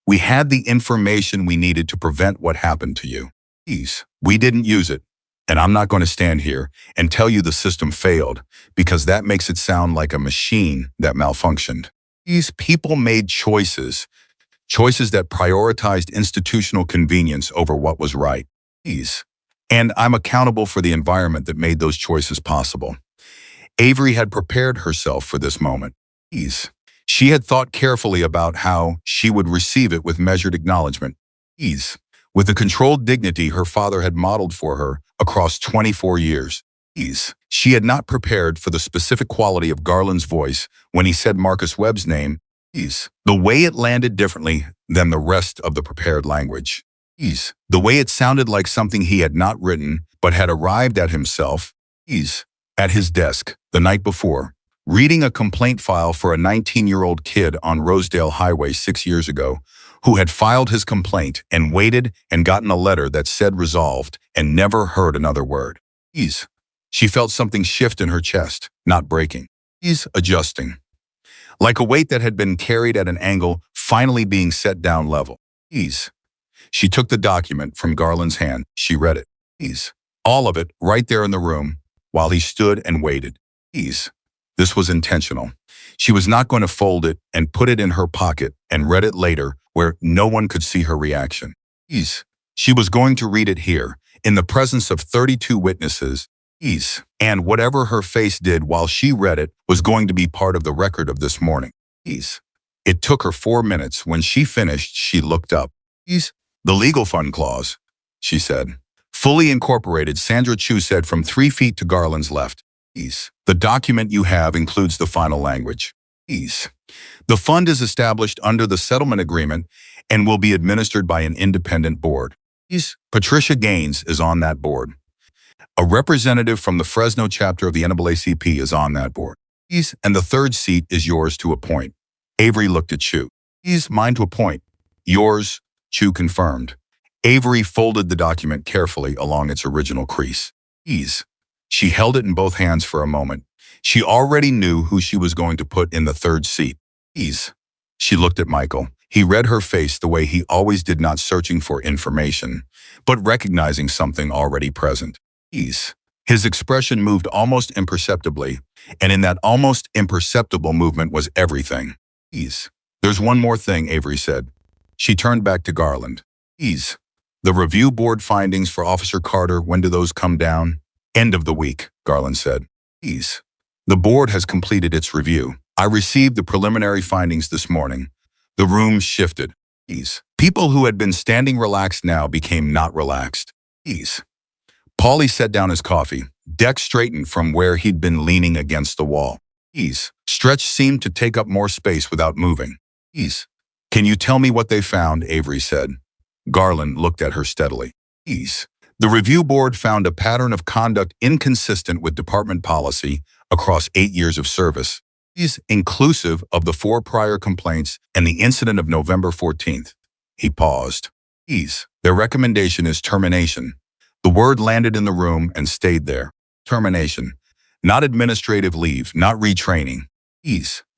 We had the information we needed to prevent what happened to you. We didn't use it. And I'm not going to stand here and tell you the system failed, because that makes it sound like a machine that malfunctioned. These people made choices that prioritized institutional convenience over what was right. And I'm accountable for the environment that made those choices possible. Avery had prepared herself for this moment. She had thought carefully about how she would receive it with measured acknowledgement. With the controlled dignity her father had modeled for her across 24 years. She had not prepared for the specific quality of Garland's voice when he said Marcus Webb's name. The way it landed differently than the rest of the prepared language. The way it sounded like something he had not written but had arrived at himself. At his desk the night before, reading a complaint file for a 19-year-old kid on Rosedale Highway 6 years ago, who had filed his complaint and waited and gotten a letter that said resolved and never heard another word. She felt something shift in her chest, not breaking. Adjusting. Like a weight that had been carried at an angle, finally being set down level. She took the document from Garland's hand. She read it. All of it, right there in the room, while he stood and waited. This was intentional. She was not going to fold it and put it in her pocket and read it later where no one could see her reaction. She was going to read it here, in the presence of 32 witnesses. And whatever her face did while she read it was going to be part of the record of this morning. It took her 4 minutes. When she finished, she looked up. The legal fund clause, she said. Fully incorporated, Sandra Chu said from 3 feet to Garland's left. The document you have includes the final language. The fund is established under the settlement agreement and will be administered by an independent board. Patricia Gaines is on that board. A representative from the Fresno chapter of the NAACP is on that board. And the third seat is yours to appoint. Avery looked at Chu. Mine to appoint. Yours, Chu confirmed. Avery folded the document carefully along its original crease. She held it in both hands for a moment. She already knew who she was going to put in the third seat. She looked at Michael. He read her face the way he always did, not searching for information, but recognizing something already present. His expression moved almost imperceptibly, and in that almost imperceptible movement was everything. There's one more thing, Avery said. She turned back to Garland. The review board findings for Officer Carter, when do those come down? End of the week, Garland said. The board has completed its review. I received the preliminary findings this morning. The room shifted. People who had been standing relaxed now became not relaxed. Paulie set down his coffee. Deck straightened from where he'd been leaning against the wall. Stretch seemed to take up more space without moving. Can you tell me what they found? Avery said. Garland looked at her steadily. The review board found a pattern of conduct inconsistent with department policy across 8 years of service, inclusive of the 4 prior complaints and the incident of November 14th. He paused. Their recommendation is termination. The word landed in the room and stayed there. Termination. Not administrative leave, not retraining.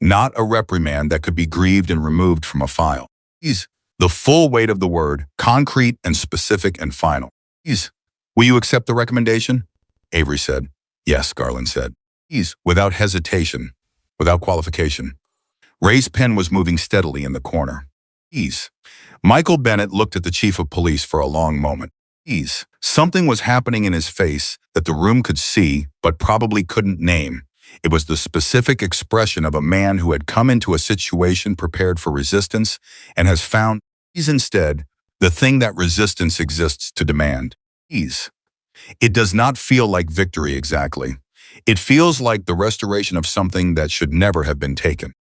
Not a reprimand that could be grieved and removed from a file. The full weight of the word, concrete and specific and final. Will you accept the recommendation? Avery said. Yes, Garland said. Without hesitation, without qualification. Ray's pen was moving steadily in the corner. Michael Bennett looked at the chief of police for a long moment. Something was happening in his face that the room could see but probably couldn't name. It was the specific expression of a man who had come into a situation prepared for resistance and has found instead the thing that resistance exists to demand. It does not feel like victory exactly. It feels like the restoration of something that should never have been taken.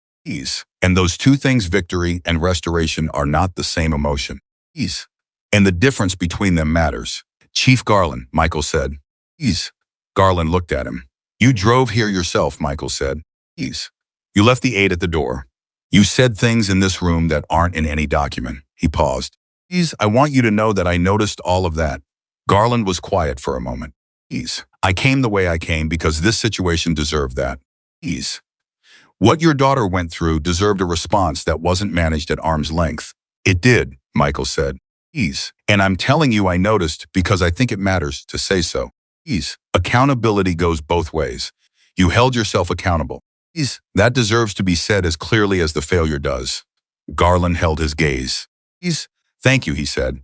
And those two things, victory and restoration, are not the same emotion. And the difference between them matters. Chief Garland, Michael said. Garland looked at him. You drove here yourself, Michael said. You left the aide at the door. You said things in this room that aren't in any document. He paused. I want you to know that I noticed all of that. Garland was quiet for a moment. I came the way I came because this situation deserved that. What your daughter went through deserved a response that wasn't managed at arm's length. It did, Michael said. Ease. And I'm telling you I noticed because I think it matters to say so. Ease. Accountability goes both ways. You held yourself accountable. Ease. That deserves to be said as clearly as the failure does. Garland held his gaze. Ease. Thank you, he said.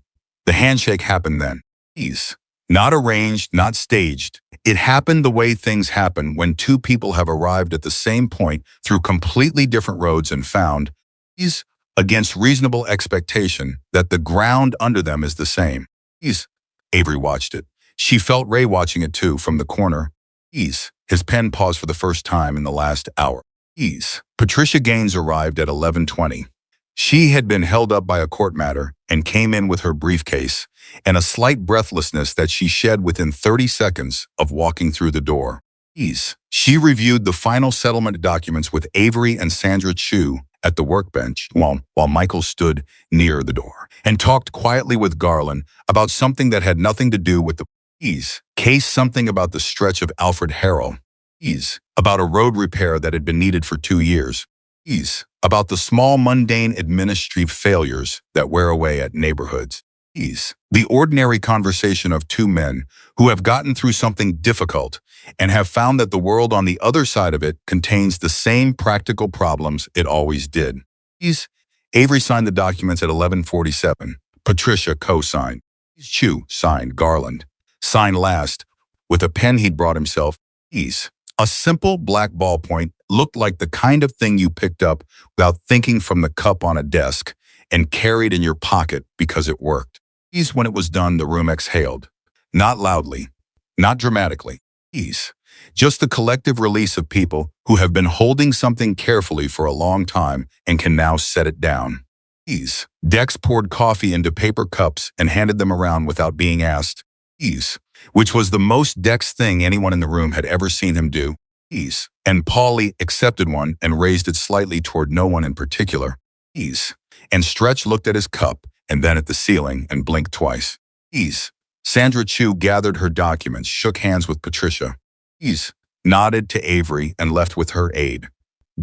The handshake happened then. Ease. Not arranged, not staged. It happened the way things happen when two people have arrived at the same point through completely different roads and found, ease, against reasonable expectation, that the ground under them is the same. Ease. Avery watched it. She felt Ray watching it too from the corner. Ease. His pen paused for the first time in the last hour. Ease. Patricia Gaines arrived at 11:20. She had been held up by a court matter and came in with her briefcase and a slight breathlessness that she shed within 30 seconds of walking through the door. Ease. She reviewed the final settlement documents with Avery and Sandra Chu at the workbench while Michael stood near the door and talked quietly with Garland about something that had nothing to do with the Ease case, something about the stretch of Alfred Harrell. Ease. About a road repair that had been needed for 2 years. Ease. About the small mundane administrative failures that wear away at neighborhoods. Ease. The ordinary conversation of two men who have gotten through something difficult and have found that the world on the other side of it contains the same practical problems it always did. Ease. Avery signed the documents at 11:47. Patricia co-signed. Chu signed. Garland signed last with a pen he'd brought himself. Ease. A simple black ballpoint looked like the kind of thing you picked up without thinking from the cup on a desk and carried in your pocket because it worked. Ease. When it was done, the room exhaled. Not loudly, not dramatically. Ease. Just the collective release of people who have been holding something carefully for a long time and can now set it down. Ease. Dex poured coffee into paper cups and handed them around without being asked. Ease. Which was the most Dex thing anyone in the room had ever seen him do. Ease. And Paulie accepted one and raised it slightly toward no one in particular. Ease. And Stretch looked at his cup and then at the ceiling and blinked twice. Ease. Sandra Chu gathered her documents, shook hands with Patricia. Ease. Nodded to Avery and left with her aide.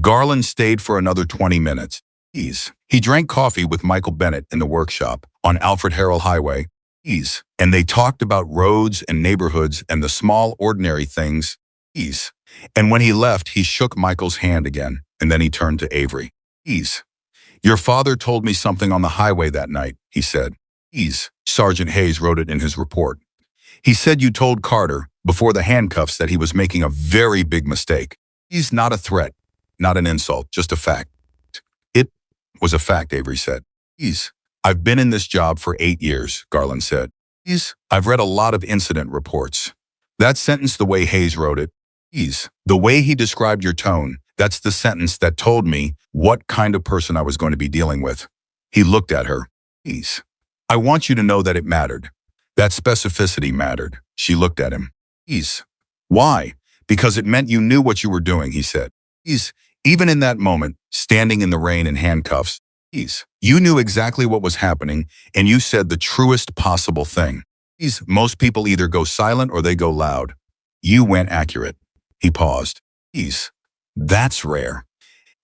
Garland stayed for another 20 minutes. Ease. He drank coffee with Michael Bennett in the workshop on Alfred Harrell Highway. Ease. And they talked about roads and neighborhoods and the small ordinary things. Ease. And when he left, he shook Michael's hand again, and then he turned to Avery. Ease. Your father told me something on the highway that night, he said. Ease. Sergeant Hayes wrote it in his report. He said you told Carter, before the handcuffs, that he was making a very big mistake. He's not a threat, not an insult, just a fact. It was a fact, Avery said. Ease. I've been in this job for 8 years, Garland said. Ease. I've read a lot of incident reports. That sentence, the way Hayes wrote it. Ease. The way he described your tone, that's the sentence that told me what kind of person I was going to be dealing with. He looked at her. Ease. I want you to know that it mattered. That specificity mattered. She looked at him. Ease. Why? Because it meant you knew what you were doing, he said. Ease. Even in that moment, standing in the rain in handcuffs, Ease. You knew exactly what was happening, and you said the truest possible thing. Ease. Most people either go silent or they go loud. You went accurate. He paused. Ease. That's rare.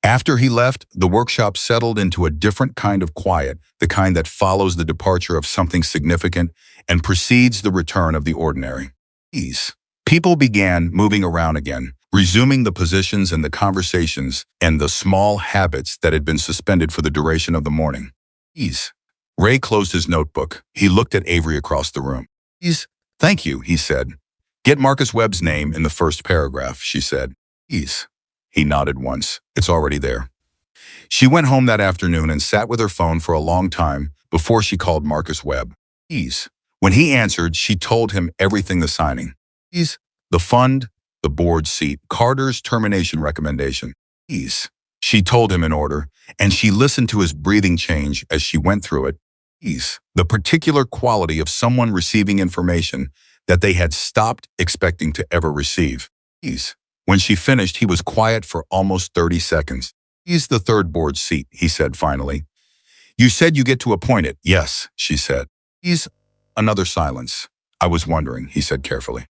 After he left, the workshop settled into a different kind of quiet, the kind that follows the departure of something significant and precedes the return of the ordinary. Ease. People began moving around again, resuming the positions and the conversations and the small habits that had been suspended for the duration of the morning. Ease. Ray closed his notebook. He looked at Avery across the room. Ease. Thank you, he said. Get Marcus Webb's name in the first paragraph, she said. Ease. He nodded once. It's already there. She went home that afternoon and sat with her phone for a long time before she called Marcus Webb. Ease. When he answered, she told him everything: the signing. Ease. The fund, the board seat, Carter's termination recommendation. Ease. She told him in order, and she listened to his breathing change as she went through it. Ease. The particular quality of someone receiving information that they had stopped expecting to ever receive. Ease. When she finished, he was quiet for almost 30 seconds. He's the third board seat, he said finally. You said you get to appoint it. Yes, she said. He's another silence. I was wondering, he said carefully.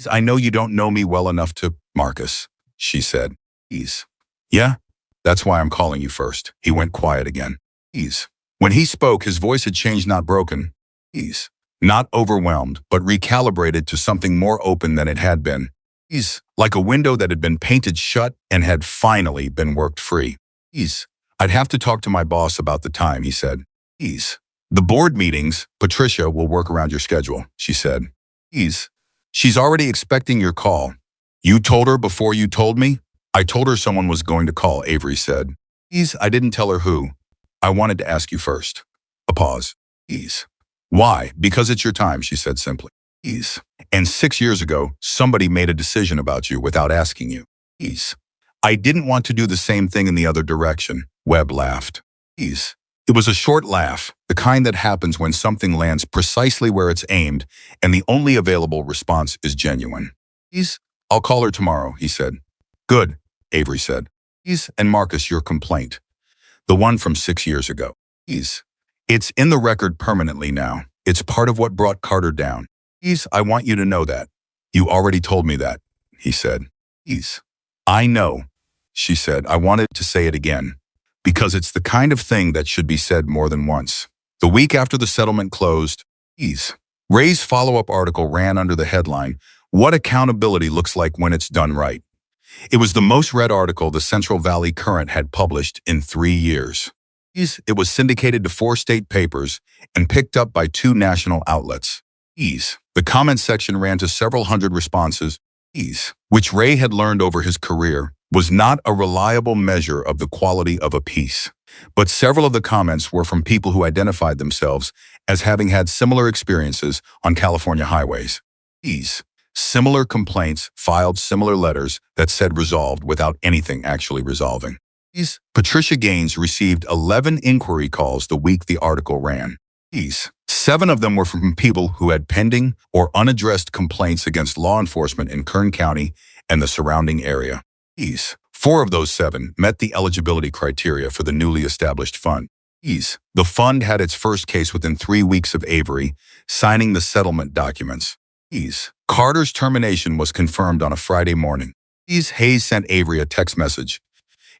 I know you don't know me well enough to, Marcus, she said. He's. Yeah? That's why I'm calling you first. He went quiet again. Ease. When he spoke, his voice had changed, not broken. Ease. Not overwhelmed, but recalibrated to something more open than it had been. Ease. Like a window that had been painted shut and had finally been worked free. Ease. I'd have to talk to my boss about the time, he said. Ease. The board meetings, Patricia will work around your schedule, she said. Ease. She's already expecting your call. You told her before you told me? I told her someone was going to call, Avery said. Ease. I didn't tell her who. I wanted to ask you first. A pause. Ease. Why? Because it's your time, she said simply. Ease. And 6 years ago, somebody made a decision about you without asking you. Ease. I didn't want to do the same thing in the other direction. Webb laughed. Ease. It was a short laugh, the kind that happens when something lands precisely where it's aimed and the only available response is genuine. Ease. I'll call her tomorrow, he said. Good, Avery said. Ease. And Marcus, your complaint. The one from 6 years ago. Ease. It's in the record permanently now. It's part of what brought Carter down. Ease. I want you to know that. You already told me that, he said. Ease. I know, she said. I wanted to say it again. Because it's the kind of thing that should be said more than once. The week after the settlement closed, Ease. Ray's follow-up article ran under the headline, What Accountability Looks Like When It's Done Right. It was the most read article the Central Valley Current had published in 3 years. It was syndicated to 4 state papers and picked up by 2 national outlets. Ease. The comment section ran to several hundred responses. Ease, which Ray had learned over his career, was not a reliable measure of the quality of a piece. But several of the comments were from people who identified themselves as having had similar experiences on California highways. Ease. Similar complaints, filed similar letters that said resolved without anything actually resolving. Ease. Patricia Gaines received 11 inquiry calls the week the article ran. Ease. 7 of them were from people who had pending or unaddressed complaints against law enforcement in Kern County and the surrounding area. Ease. 4 of those 7 met the eligibility criteria for the newly established fund. Ease. The fund had its first case within 3 weeks of Avery signing the settlement documents. Ease. Carter's termination was confirmed on a Friday morning. Ease. Hayes sent Avery a text message.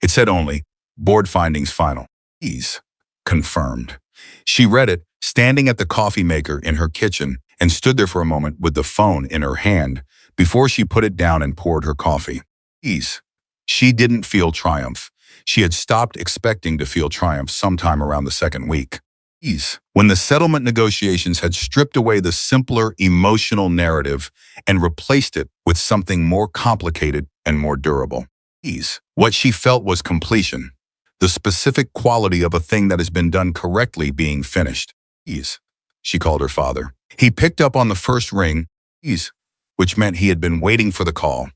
It said only, board findings final. Ease. Confirmed. She read it, standing at the coffee maker in her kitchen, and stood there for a moment with the phone in her hand before she put it down and poured her coffee. Ease. She didn't feel triumph. She had stopped expecting to feel triumph sometime around the 2nd week. Ease. When the settlement negotiations had stripped away the simpler emotional narrative and replaced it with something more complicated and more durable. Ease. What she felt was completion, the specific quality of a thing that has been done correctly being finished. Ease. She called her father. He picked up on the first ring, Ease, which meant he had been waiting for the call.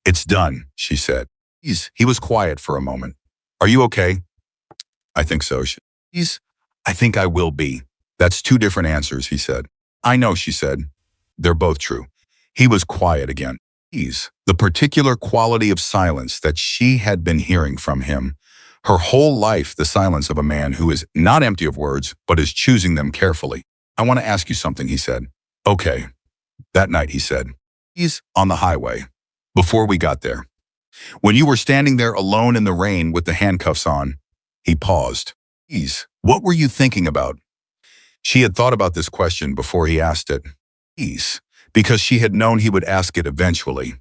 It's done, she said. Ease. He was quiet for a moment. Are you okay? I think so. Ease. I think I will be. That's 2 different answers, he said. I know, she said. They're both true. He was quiet again. Ease. The particular quality of silence that she had been hearing from him. Her whole life, the silence of a man who is not empty of words, but is choosing them carefully. I want to ask you something, he said. Okay. That night, he said. Ease. On the highway. Before we got there. When you were standing there alone in the rain with the handcuffs on, he paused. Ease. What were you thinking about? She had thought about this question before he asked it. Ease. Because she had known he would ask it eventually.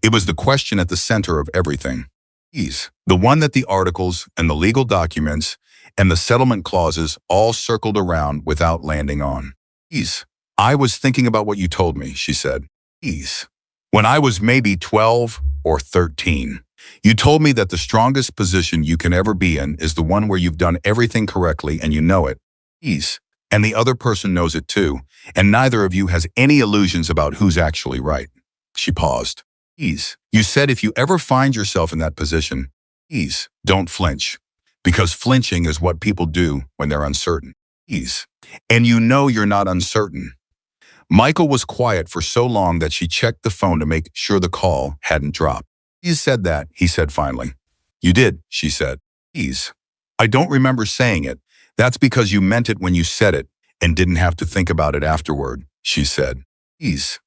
It was the question at the center of everything. Ease. The one that the articles and the legal documents and the settlement clauses all circled around without landing on. Ease. I was thinking about what you told me, she said. Ease. When I was maybe 12 or 13, you told me that the strongest position you can ever be in is the one where you've done everything correctly and you know it. Ease. And the other person knows it too, and neither of you has any illusions about who's actually right. She paused. Ease. You said if you ever find yourself in that position, Ease, don't flinch. Because flinching is what people do when they're uncertain. Ease. And you know you're not uncertain. Michael was quiet for so long that she checked the phone to make sure the call hadn't dropped. You said that, he said finally. You did, she said. Ease. I don't remember saying it. That's because you meant it when you said it and didn't have to think about it afterward, she said. Ease.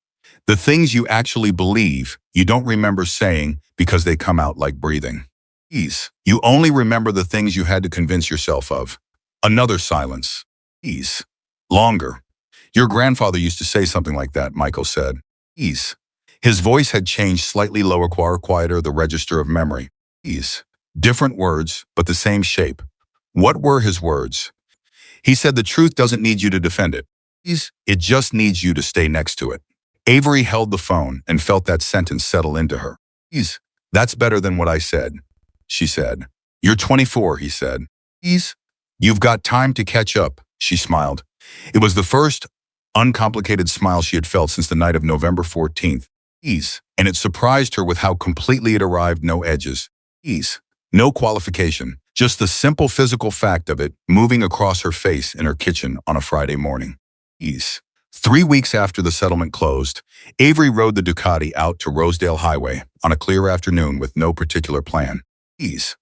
The things you actually believe, you don't remember saying because they come out like breathing. Ease. You only remember the things you had to convince yourself of. Another silence. Ease. Longer. Your grandfather used to say something like that, Michael said. Ease. His voice had changed slightly lower, quieter, the register of memory. Ease. Different words, but the same shape. What were his words? He said the truth doesn't need you to defend it. Ease. It just needs you to stay next to it. Avery held the phone and felt that sentence settle into her. Ease. That's better than what I said, she said. You're 24, he said. Ease. You've got time to catch up, she smiled. It was the first uncomplicated smile she had felt since the night of November 14th. Ease. And it surprised her with how completely it arrived, no edges. Ease. No qualification, just the simple physical fact of it moving across her face in her kitchen on a Friday morning. Ease. 3 weeks after the settlement closed, Avery rode the Ducati out to Rosedale Highway on a clear afternoon with no particular plan. Ease.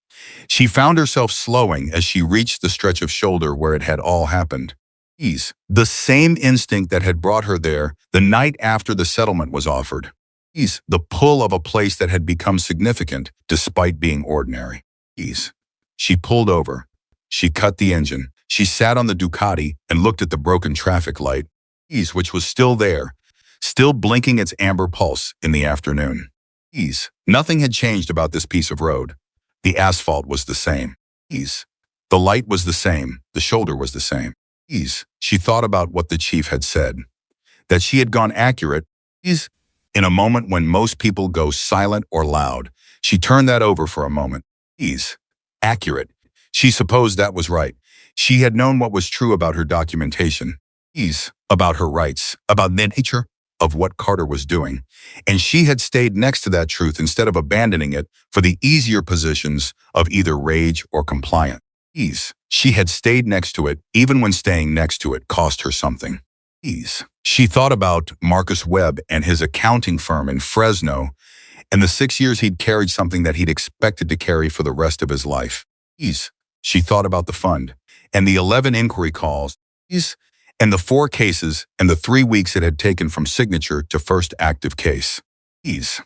She found herself slowing as she reached the stretch of shoulder where it had all happened. Ease. The same instinct that had brought her there the night after the settlement was offered. Ease. The pull of a place that had become significant despite being ordinary. Ease. She pulled over. She cut the engine. She sat on the Ducati and looked at the broken traffic light. Ease, which was still there, still blinking its amber pulse in the afternoon. Ease. Nothing had changed about this piece of road. The asphalt was the same. Ease. The light was the same. The shoulder was the same. Ease. She thought about what the chief had said. That she had gone accurate. Ease. In a moment when most people go silent or loud, she turned that over for a moment. Ease. Accurate. She supposed that was right. She had known what was true about her documentation. Ease. About her rights. About the nature of what Carter was doing. And she had stayed next to that truth instead of abandoning it for the easier positions of either rage or compliance. Ease. She had stayed next to it even when staying next to it cost her something. Ease. She thought about Marcus Webb and his accounting firm in Fresno and the 6 years he'd carried something that he'd expected to carry for the rest of his life. Ease. She thought about the fund and the 11 inquiry calls. Ease. And the 4 cases and the 3 weeks it had taken from signature to first active case. Ease.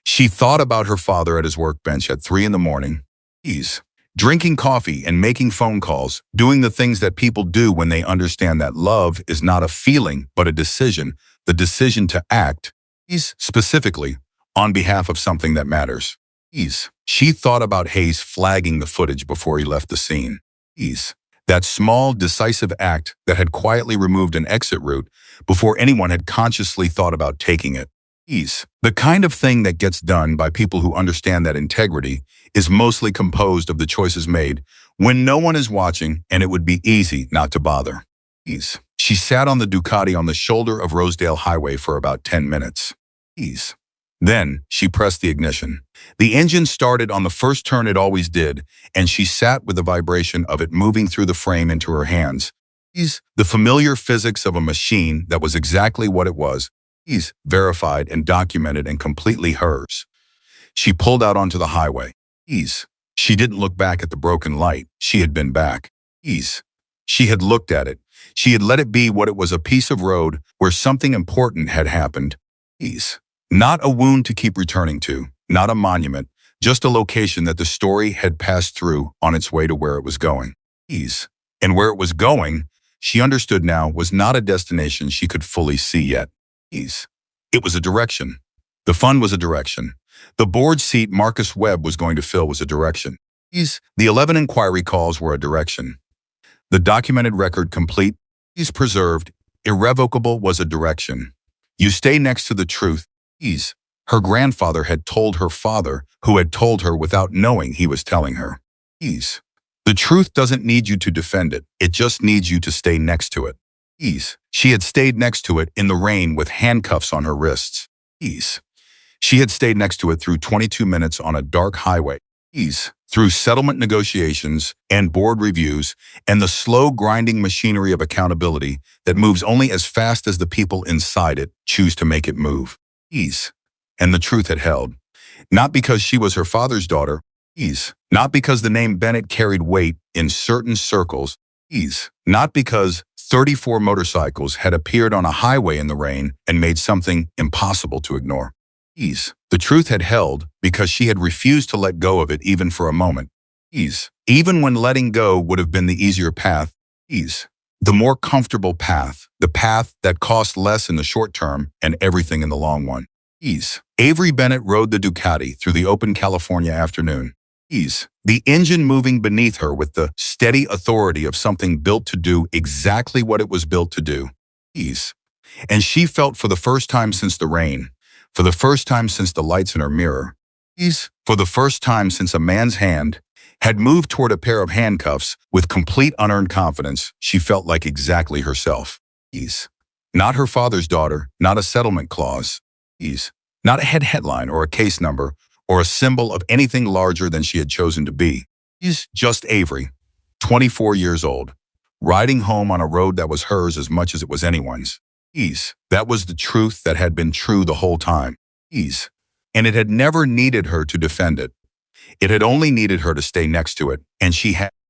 She thought about her father at his workbench at 3 a.m. Ease. Drinking coffee and making phone calls, doing the things that people do when they understand that love is not a feeling but a decision, the decision to act. Ease. Specifically, on behalf of something that matters. Ease. She thought about Hayes flagging the footage before he left the scene. Ease. That small, decisive act that had quietly removed an exit route before anyone had consciously thought about taking it. Ease. The kind of thing that gets done by people who understand that integrity is mostly composed of the choices made when no one is watching and it would be easy not to bother. Ease. She sat on the Ducati on the shoulder of Rosedale Highway for about 10 minutes. Ease. Then she pressed the ignition. The engine started on the first turn it always did, and she sat with the vibration of it moving through the frame into her hands. Ease. The familiar physics of a machine that was exactly what it was. Ease. Verified and documented and completely hers. She pulled out onto the highway. Ease. She didn't look back at the broken light. She had been back. Ease. She had looked at it. She had let it be what it was, a piece of road where something important had happened. Ease. Not a wound to keep returning to, not a monument, just a location that the story had passed through on its way to where it was going. Ease. And where it was going, she understood now, was not a destination she could fully see yet. Ease. It was a direction. The fund was a direction. The board seat Marcus Webb was going to fill was a direction. Ease. The 11 inquiry calls were a direction. The documented record complete, ease preserved, irrevocable was a direction. You stay next to the truth. Ease. Her grandfather had told her father, who had told her without knowing he was telling her. Ease. The truth doesn't need you to defend it. It just needs you to stay next to it. Ease. She had stayed next to it in the rain with handcuffs on her wrists. Ease. She had stayed next to it through 22 minutes on a dark highway. Ease. Through settlement negotiations and board reviews and the slow grinding machinery of accountability that moves only as fast as the people inside it choose to make it move. Ease. And the truth had held. Not because she was her father's daughter. Ease. Not because the name Bennett carried weight in certain circles. Ease. Not because 34 motorcycles had appeared on a highway in the rain and made something impossible to ignore. Ease. The truth had held because she had refused to let go of it even for a moment. Ease. Even when letting go would have been the easier path. Ease. The more comfortable path. The path that cost less in the short term and everything in the long one. Ease. Avery Bennett rode the Ducati through the open California afternoon. Ease. The engine moving beneath her with the steady authority of something built to do exactly what it was built to do. Ease. And she felt for the first time since the rain, for the first time since the lights in her mirror, ease, for the first time since a man's hand had moved toward a pair of handcuffs with complete unearned confidence, she felt like exactly herself. Ease. Not her father's daughter, not a settlement clause. Ease. Not a headline or a case number or a symbol of anything larger than she had chosen to be. Ease. Just Avery, 24 years old, riding home on a road that was hers as much as it was anyone's. Ease. That was the truth that had been true the whole time. Ease. And it had never needed her to defend it. It had only needed her to stay next to it, and she had.